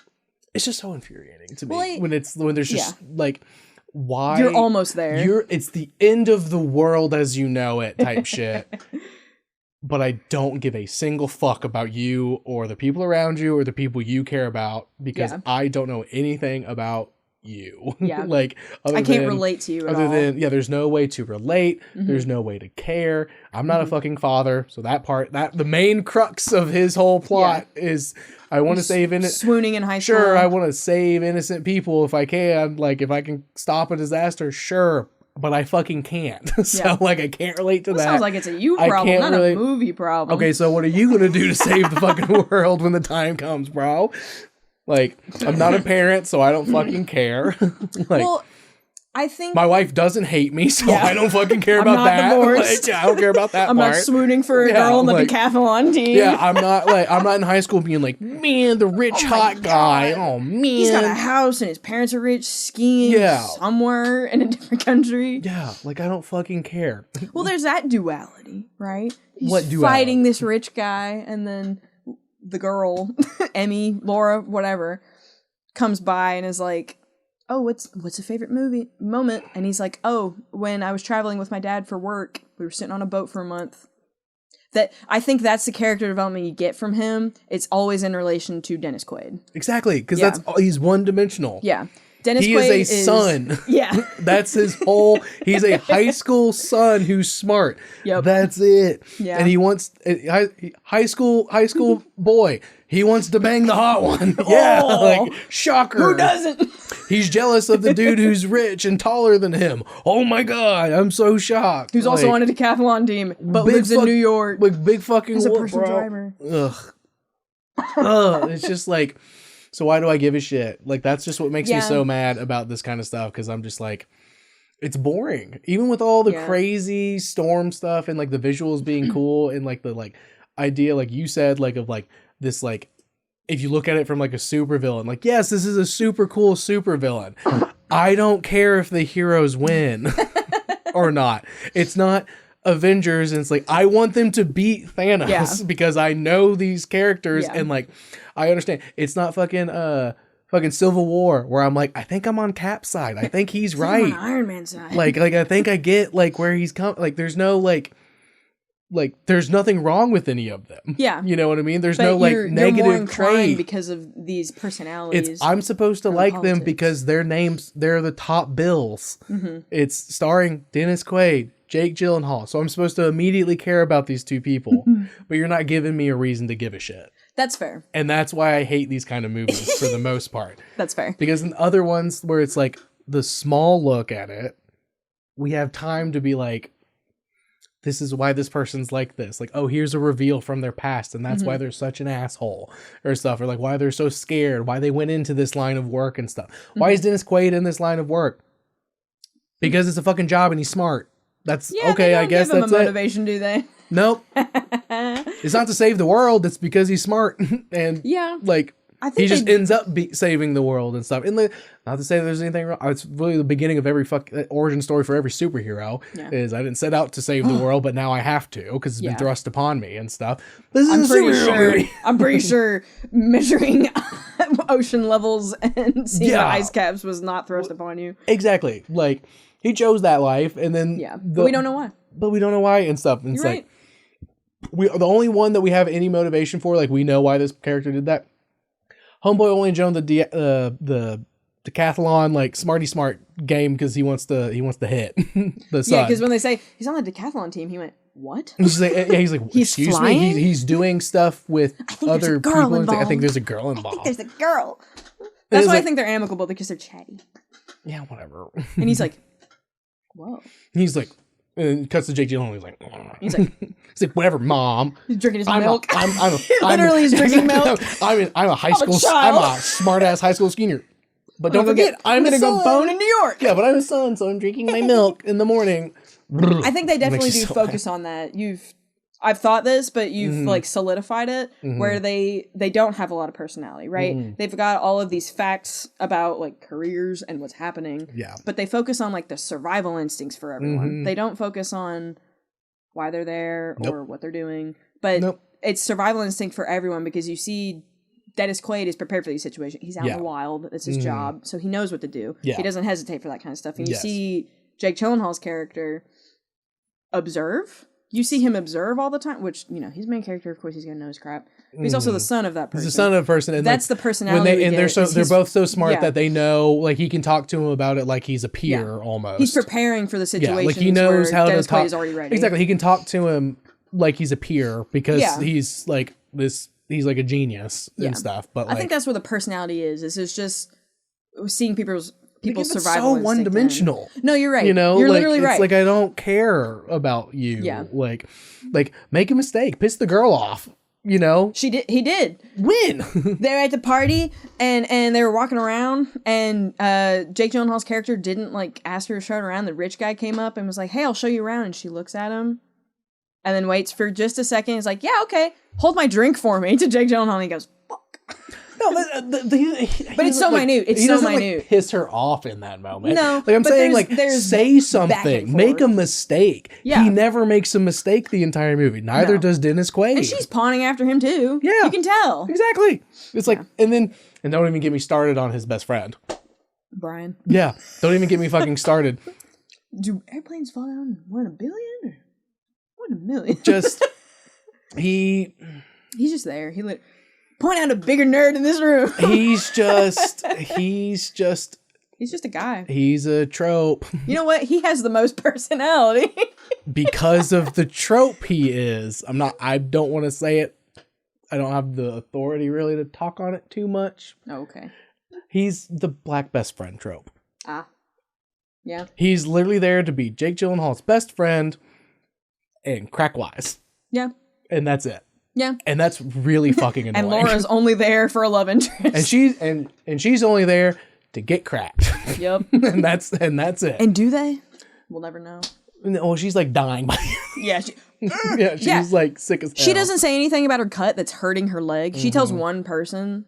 it's just so infuriating to me when there's just like, why you're almost there. It's the end of the world as you know it type shit. But I don't give a single fuck about you or the people around you or the people you care about because I don't know anything about you. Yeah. Like, I can't relate to you at all. There's no way to relate. There's no way to care. I'm not a fucking father. So the main crux of his whole plot is I want to save swooning in high school. Sure, I want to save innocent people if I can. Like, if I can stop a disaster, sure. But I fucking can't. So, like, I can't relate to that. Sounds like it's a you problem, not a movie problem. Okay, so what are you going to do to save the fucking world when the time comes, bro? Like, I'm not a parent, so I don't fucking care. Well, I think my wife doesn't hate me, so Yeah. I don't fucking care I'm about not that. divorced. Like, I don't care about that I'm part. not swooning for a Yeah, girl on the like- decathlon team. Yeah, I'm not in high school being like, man, the rich my hot guy. God. Oh man, He's got a house and his parents are rich, skiing Yeah. somewhere in a different country. Yeah, like I don't fucking care. Well, there's that duality, right? He's What duality? fighting this rich guy, and then the girl, Emmy, Laura, whatever, comes by and is like, oh, what's a favorite moment? And he's like, oh, when I was traveling with my dad for work, we were sitting on a boat for a month. That I think that's the character development you get from him. It's always in relation to Dennis Quaid. Exactly, because Yeah. he's one dimensional. Yeah. Dennis He Quaid is a son. Yeah. That's his whole. He's a high school son who's smart. Yep. That's it. Yeah. And he wants high school boy. He wants to bang the hot one. Yeah. Oh. Like shocker. Who doesn't? He's jealous of the dude who's rich and taller than him. Oh my god, I'm so shocked. Who's also on a decathlon team, but lives in New York. Like big fucking He's a whoop, personal bro. driver. Ugh. Ugh. It's just like, so why do I give a shit? Like that's just what makes me Yeah. so mad about this kind of stuff, because I'm just like, it's boring. Even with all the Yeah. crazy storm stuff and like the visuals being cool and like the like idea, like you said, like of like this like, if you look at it from like a supervillain, like yes, this is a super cool supervillain. I don't care if the heroes win or not. It's not Avengers, and it's like I want them to beat Thanos Yeah. because I know these characters Yeah. and like I understand. It's not fucking Civil War where I'm like, I think I'm on Cap's side. I think he's I'm right. on Iron Man's side. Like I think I get like where he's come. Like there's no like there's nothing wrong with any of them. Yeah. You know what I mean? There's but no like you're more negative inclined trait. because of these personalities. It's I'm supposed to or like them politics. because their names, they're the top bills. Mm-hmm. It's starring Dennis Quaid, Jake Gyllenhaal. So I'm supposed to immediately care about these two people, but you're not giving me a reason to give a shit. That's fair. And that's why I hate these kind of movies for the most part. That's fair. Because in other ones where it's like the small look at it, we have time to be like, this is why this person's like this. Like, oh, here's a reveal from their past, and that's why they're such an asshole or stuff. Or like why they're so scared, why they went into this line of work and stuff. Why is Dennis Quaid in this line of work? Because it's a fucking job and he's smart. That's Yeah, okay, they I don't guess give him that's a it. motivation, do they? Nope. It's not to save the world, it's because he's smart. And Yeah. like I think he just they- ends up saving the world and stuff. And not to say there's anything wrong. It's really the beginning of every origin story for every superhero. Yeah. Is I didn't set out to save the world, but now I have to because it's Yeah. been thrust upon me and stuff. This is I'm a pretty superhero sure. movie. I'm pretty sure measuring ocean levels and seeing the Yeah. ice caps was not thrust upon you. Exactly. Like he chose that life, and then Yeah, but we don't know why. But we don't know why and stuff. And You're it's right. like the only one that we have any motivation for, like we know why this character did that. Homeboy only joined the decathlon like smarty smart game because he wants to hit the sun. Yeah, because when they say he's on the decathlon team, he went, "What?" He's like, He's excuse flying? me. He's doing stuff with think there's other a girl people. And I think involved. there's a girl involved. There's a girl. That's it's why I like- think they're amicable, because they're chatty. Yeah, whatever. And he's like, "Whoa." He's like, and cuts to Jake Gyllenhaal. He's like, he's like, whatever, mom. he's drinking his I'm milk. Literally, he's drinking milk. I'm a high school. I'm child. a smart ass high school senior. But don't Don't forget, I'm gonna a go son. bone in New York. Yeah, but I'm a son, so I'm drinking my milk in the morning. I think they Makes definitely me do so focus on that. I've thought this, but you've like solidified it, where they don't have a lot of personality, right? They've got all of these facts about like careers and what's happening. Yeah. But they focus on like the survival instincts for everyone. They don't focus on why they're there or what they're doing. But Nope. it's survival instinct for everyone, because you see Dennis Quaid is prepared for these situations. He's out Yeah. in the wild. It's his job. So he knows what to do. Yeah. He doesn't hesitate for that kind of stuff. And you Yes. see Jake Gyllenhaal's character observe. You see him observe all the time, which, you know, he's the main character. Of course, he's going to know his crap. But he's also the son of that person. He's the son of a person, and That's like, the personality When we and get, they're is they're he's- both so smart yeah. that they know, like he can talk to him about it like he's a peer almost. He's preparing for the yeah, situation. like he knows how Dennis to talk. Quaid is already ready. Exactly, he can talk to him like he's a peer because Yeah. he's like this. He's like a genius Yeah. and stuff. But I like, think that's where the personality is. This is just seeing people's it's survival. so instinct one in. dimensional. No, you're right. You know, you're like, literally it's right. like I don't care about you. Yeah. Like make a mistake, piss the girl off. You know? He did. When? They're at the party and they were walking around and Jake Gyllenhaal's character didn't like ask her to show her around. The rich guy came up and was like, hey, I'll show you around. And she looks at him and then waits for just a second. He's like, yeah, okay. Hold my drink for me to Jake Gyllenhaal. And he goes, fuck. No, but it's so minute. It's so minute. Like, piss her off in that moment. No, like I'm saying, there's say something, make a mistake. Yeah. He never makes a mistake the entire movie. Neither does Dennis Quaid. And she's pawning after him too. Yeah, you can tell exactly. It's like, and don't even get me started on his best friend, Brian. Yeah, don't even get me fucking started. Do airplanes fall down in 1 in a billion or 1 in a million? Just he's just there. Point out a bigger nerd in this room. he's just a guy. He's a trope. You know what? He has the most personality. Because of the trope he is. I don't want to say it. I don't have the authority really to talk on it too much. Oh, okay. He's the black best friend trope. Ah. Yeah. He's literally there to be Jake Gyllenhaal's best friend and crack wise. Yeah. And that's it. Yeah. And that's really fucking annoying. And Laura's only there for a love interest. and she's only there to get cracked. Yep. and that's it. And do they? We'll never know. Well, she's like dying by Yeah. she's like sick as hell. She doesn't say anything about her cut that's hurting her leg. She tells one person.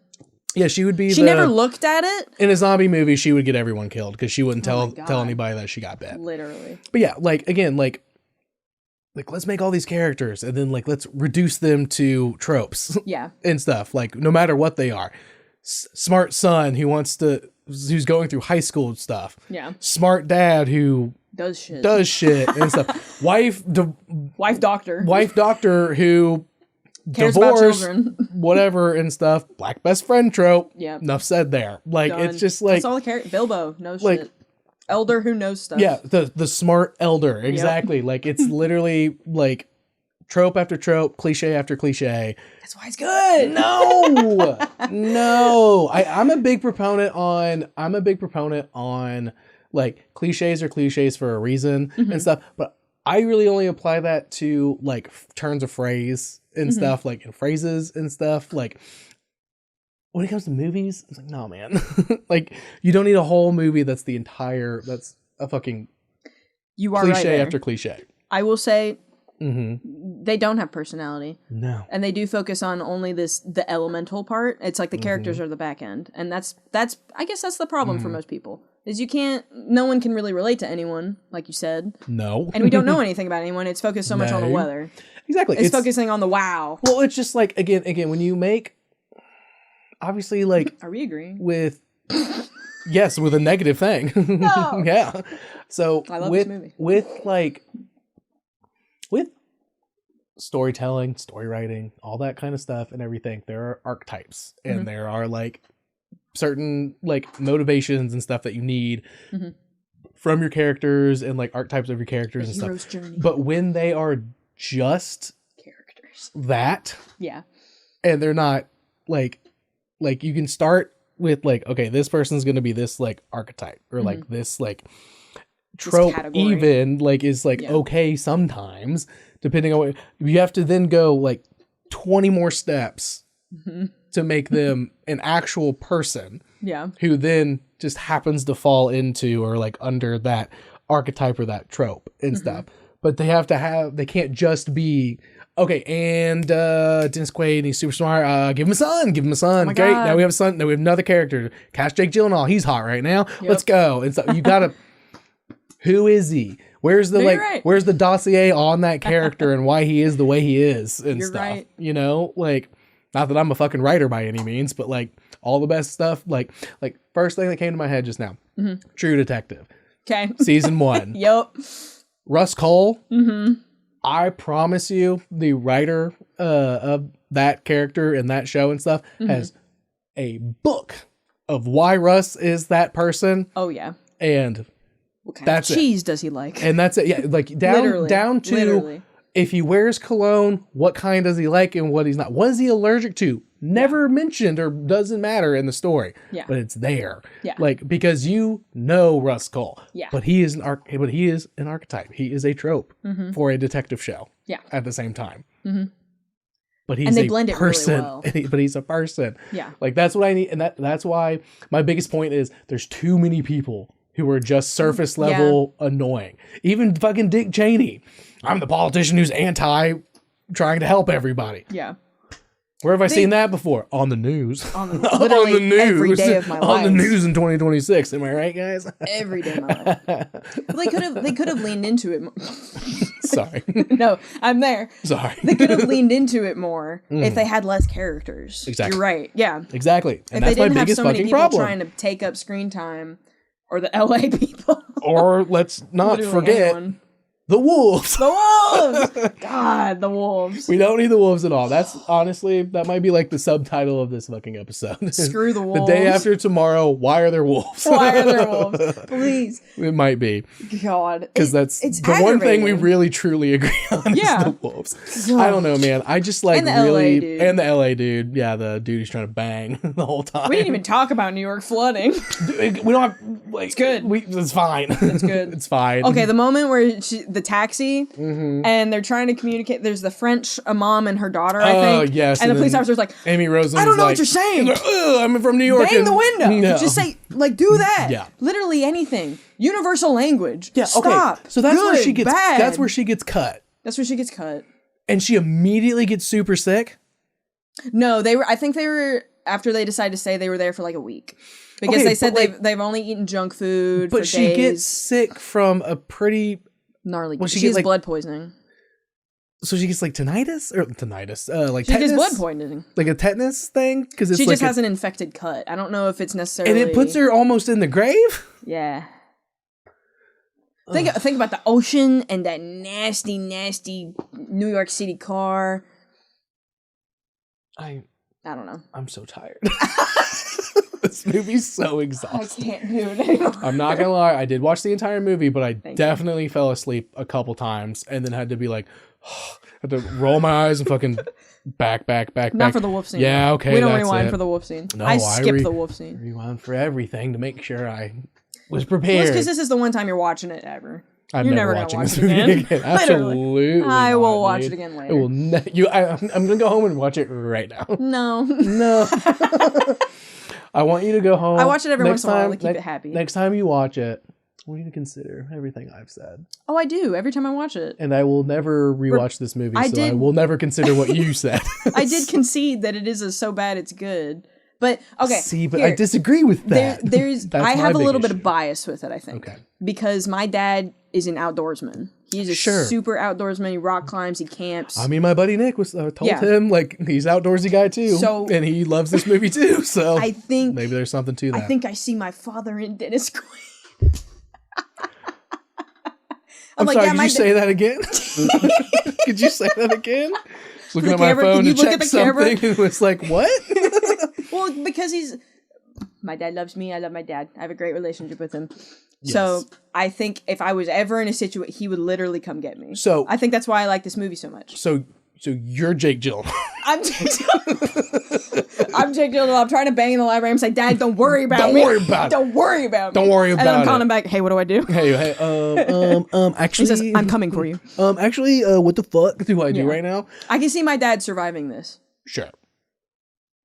Yeah, she would be She never looked at it. In a zombie movie, she would get everyone killed because she wouldn't tell anybody that she got bit. Literally. But yeah, again, let's make all these characters and then let's reduce them to tropes. Yeah. And stuff. No matter what they are. Smart son who's going through high school stuff. Yeah. Smart dad who does shit and stuff. Wife doctor who cares divorce, about children. whatever and stuff. Black best friend trope. Yeah. Enough said there. Done. It's just that's all the characters. Bilbo knows shit. Elder who knows stuff. Yeah, the smart elder. Exactly. Yep. It's literally trope after trope, cliche after cliche. That's why it's good. No. I'm a big proponent on cliches are cliches for a reason and stuff, but I really only apply that to turns of phrase and stuff, in phrases and stuff. When it comes to movies, it's no, man. You don't need a whole movie that's a fucking you are cliche right after cliche. I will say they don't have personality. No. And they do focus on only the elemental part. It's the characters are the back end. And that's I guess that's the problem for most people. Is no one can really relate to anyone, like you said. No. And we don't know anything about anyone. It's focused so much on the weather. Exactly. It's focusing on the wow. Well, it's just again, when you make, obviously Are we agreeing? With, yes, with a negative thing. No. Yeah. So I love this movie. With storytelling, story writing, all that kind of stuff and everything, there are archetypes and there are certain motivations and stuff that you need from your characters and archetypes of your characters and stuff. Journey. But when they are just characters that, yeah, and they're not you can start with okay, this person's gonna be this archetype or this trope this even is okay sometimes depending on what you have to then go 20 more steps to make them an actual person. Yeah. Who then just happens to fall into or under that archetype or that trope and stuff. But they can't just be, okay, and Dennis Quaid, he's super smart. Give him a son. Oh my Great. God. Now we have a son. Now we have another character. Cast Jake Gyllenhaal. He's hot right now. Yep. Let's go. And so you gotta, who is he? Where's the where's the dossier on that character and why he is the way he is and stuff? Right. You know, not that I'm a fucking writer by any means, but all the best stuff. First thing that came to my head just now, True Detective. Okay. Season 1. Yep. Russ Cole. I promise you, the writer of that character and that show and stuff has a book of why Russ is that person. Oh yeah. And what kind of cheese does he like? And that's it. Yeah, down to if he wears cologne, what kind does he like and what he's not. What is he allergic to? Never mentioned or doesn't matter in the story. Yeah. But it's there. Yeah. Because Russ Cole. Yeah. But he is an archetype. He is a trope for a detective show. Yeah. At the same time. but he's and they a blend it person. really well. But he's a person. Yeah. Like, that's what I need. And that's why my biggest point is there's too many people who are just surface level annoying. Even fucking Dick Cheney. I'm the politician who's anti trying to help everybody. Yeah. Where have I seen that before? On the news. On the news. Every day of my life. On the news in 2026. Am I right, guys? Every day of my life. Well, they could have leaned into it more. Sorry. No, I'm there. Sorry. They could have leaned into it more if they had less characters. Exactly. You're right. Yeah. Exactly. And if that's they didn't my have biggest so many fucking people problem. trying to take up screen time, or the LA people, Or let's not Literally forget anyone. the wolves. The wolves! God, the wolves. We don't need the wolves at all. That's honestly, that might be like the subtitle of this fucking episode. Screw the wolves. The day after tomorrow, why are there wolves? Why are there wolves? Please. It might be. God. Because that's it's the one thing we aggravating. really truly agree on Yeah. is the wolves. I don't know, man. I just like And the really... LA dude. And the LA dude. Yeah, the dude who's trying to bang the whole time. We didn't even talk about New York flooding. We don't have... Like, it's good. It's fine. It's good. It's fine. Okay, the moment where the taxi and they're trying to communicate. There's the French mom and her daughter, I think. Oh, yes. And the police officer's like, Amy Rosen. I don't know what you're saying. Like, I'm from New York. bang the window. No. Just say, like, do that. Yeah. Literally anything. Universal language. Yeah, okay. Stop. So that's where Good, she gets. bad. That's where she gets cut, That's where she gets cut. and she immediately gets super sick. No, they were. I think they were after they decided to stay. They were there for like a week because Okay, they said but, they've only eaten junk food But for she days. gets sick from a pretty. Gnarly. Well, she she gets, has like- blood poisoning. So she gets like tinnitus, like She tetanus, gets blood poisoning. like a tetanus thing, because it's She like just has an infected cut. I don't know if it's necessarily. and it puts her almost in the grave. Yeah. Think about the ocean and that nasty, nasty New York City car. I don't know. I'm so tired. This movie's so exhausting. I can't do it anymore. I'm not gonna lie, I did watch the entire movie, but I definitely fell asleep a couple times and then had to be like, had to roll my eyes and fucking back. Not for the wolf scene. Yeah, okay. We don't that's rewind it. for the wolf scene. No, I skipped the wolf scene. Rewind for everything to make sure I was Well, prepared. it's because this is the one time you're watching it ever. I'm You're never never watching gonna this watch it movie again. again. Literally. Absolutely. I will not, watch dude. it again later. It will I'm gonna go home and watch it right now. No. No. I want you to go home. I watch it every once in a while to keep next- it happy. Next time you watch it, I want you to consider everything I've said. Oh, I do. Every time I watch it. And I will never rewatch this movie, I I will never consider what you said. I did concede that it is so bad it's good. But, okay. See, but here. I disagree with that. There's That's I my have a big little bit issue. of bias with it, I think. Okay. Because my dad is an outdoorsman. He's a Sure. super outdoorsman. He rock climbs, he camps. I mean, my buddy Nick was told Yeah. him, like, he's an outdoorsy guy too. So- and he loves this movie too. So I think maybe there's something to that. I think I see my father in Dennis Quaid. I'm like, sorry, yeah, could my you say that again? Could you say that again? Just looking The at my camera- phone can to you look check at the camera? something and was like, what? Well, because my dad loves me. I love my dad. I have a great relationship with him. So Yes. I think if I was ever in a situation, he would literally come get me. So- I think that's why I like this movie so much. So you're Jake Gyllenhaal. I'm Jake Gyllenhaal. I'm Jake Gyllenhaal. I'm trying to bang in the library and say, Dad, don't worry about Don't me. worry about it. Don't worry about me. Don't worry And then I'm about calling it. him back. Hey, what do I do? Hey, actually, He says, I'm coming for you. actually, what the fuck do I do Yeah. right now? I can see my dad surviving this. Sure.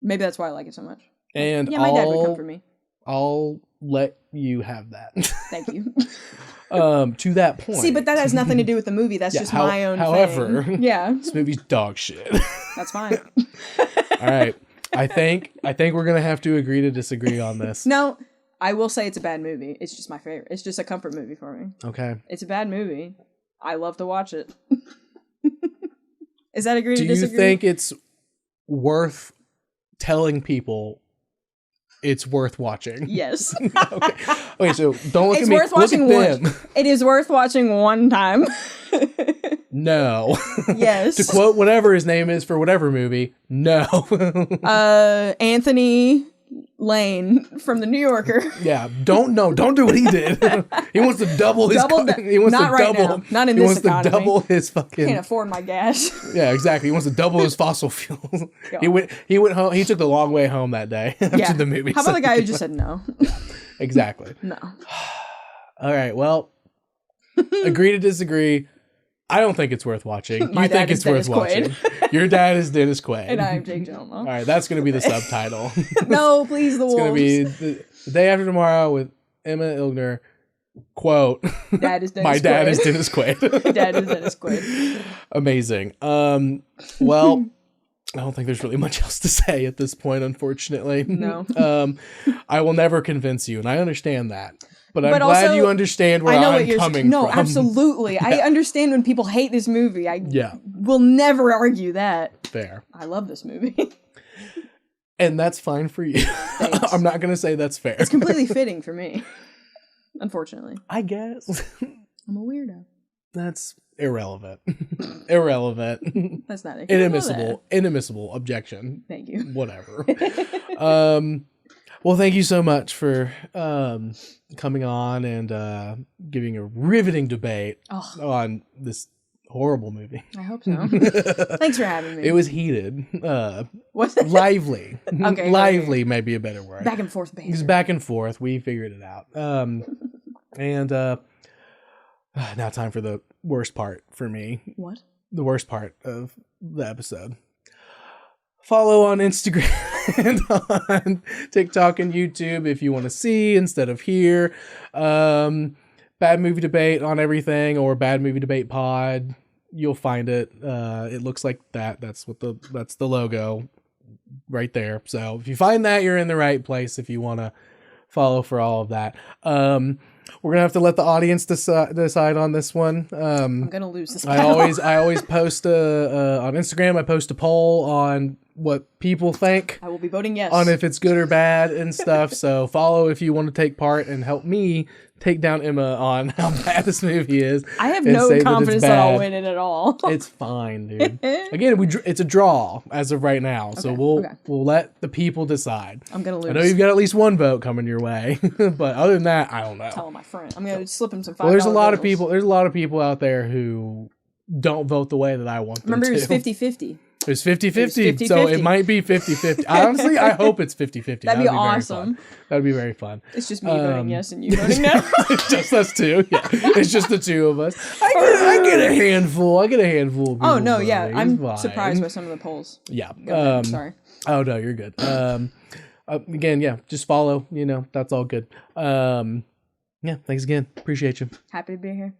Maybe that's why I like it so much. And Yeah, my dad would come for me. I'll let you have that. Thank you. To that point. See, but that has nothing to do with the movie. That's Yeah, just my own however, thing. Yeah, this movie's dog shit. that's fine. All right. I think we're gonna have to agree to disagree on this. No, I will say it's a bad movie. It's just my favorite. It's just a comfort movie for me. Okay. It's a bad movie. I love to watch it. Is that agree Do to you disagree? think it's worth telling people it's worth watching? Yes. Okay, so don't look It's at me. worth Look watching at them. one. It is worth watching one time. No. Yes. To quote whatever his name is for whatever movie, no. Anthony Lane from The New Yorker. Yeah, don't do what he did. He wants to double his. He wants Not to right double. now. Not in he this wants economy. to double his fucking. Can't afford my gas. Yeah, exactly. He wants to double his fossil fuels. He went home. He took the long way home that day after the movie. How about the guy who just said no? Exactly. No. All right. Well, agree to disagree. I don't think it's worth watching. My You think dad is it's worth Dennis watching. Quaid. Your dad is Dennis Quaid. And I'm Jake Gyllenhaal. All right, that's going to be the subtitle. No, please, the It's going wolves. to be the day after tomorrow with Emma Ilgner. Quote, Dad is Dennis my dad Quaid. is Dennis Quaid. My dad is Dennis Quaid. Amazing. Well, I don't think there's really much else to say at this point, unfortunately. No. I will never convince you, and I understand that. But I'm But glad also, you understand where I know what I'm you're coming No, from. absolutely. I understand when people hate this movie. I will never argue that. Fair. I love this movie. And that's fine for you. I'm not going to say that's fair. It's completely fitting for me. Unfortunately. I guess. I'm a weirdo. That's irrelevant. Irrelevant. That's not it. Inadmissible objection. Thank you. Whatever. Well, thank you so much for coming on and giving a riveting debate on this horrible movie. I hope so. Thanks for having me. It was heated. What's it? Lively. Okay. Lively may be a better word. Back and forth banter. It was back and forth. We figured it out. And now time for the worst part for me. What? The worst part of the episode. Follow on Instagram and on TikTok and YouTube if you want to see instead of hear. Bad Movie Debate on everything, or Bad Movie Debate Pod. You'll find it. It looks like that. That's the logo right there. So if you find that, you're in the right place if you want to follow for all of that. We're gonna have to let the audience decide on this one. I'm gonna lose this I always post on Instagram. I post a poll on what people think. I will be voting yes on if it's good or bad and stuff. So follow if you want to take part and help me take down Emma on how bad this movie is. I have no confidence that I'll win it at all. It's fine, dude. Again, it's a draw as of right now, so we'll let the people decide. I'm gonna lose. I know you've got at least one vote coming your way, but other than that, I don't know. Tell my friend. I'm gonna slip him some $5. Well, there's a lot of people. There's a lot of people out there who don't vote the way that I want them Remember, to. it was 50-50. It was 50-50, so it might be 50-50. Honestly, I hope it's 50-50. That'd be awesome. That'd be very fun. It's just me voting yes and you voting no. It's just us two. Yeah, it's just the two of us. I get a handful. Of people Oh no, yeah, voting. I'm surprised by some of the polls. Yeah. Sorry. Oh no, you're good. Again, yeah, just follow. That's all good. Yeah, thanks again. Appreciate you. Happy to be here.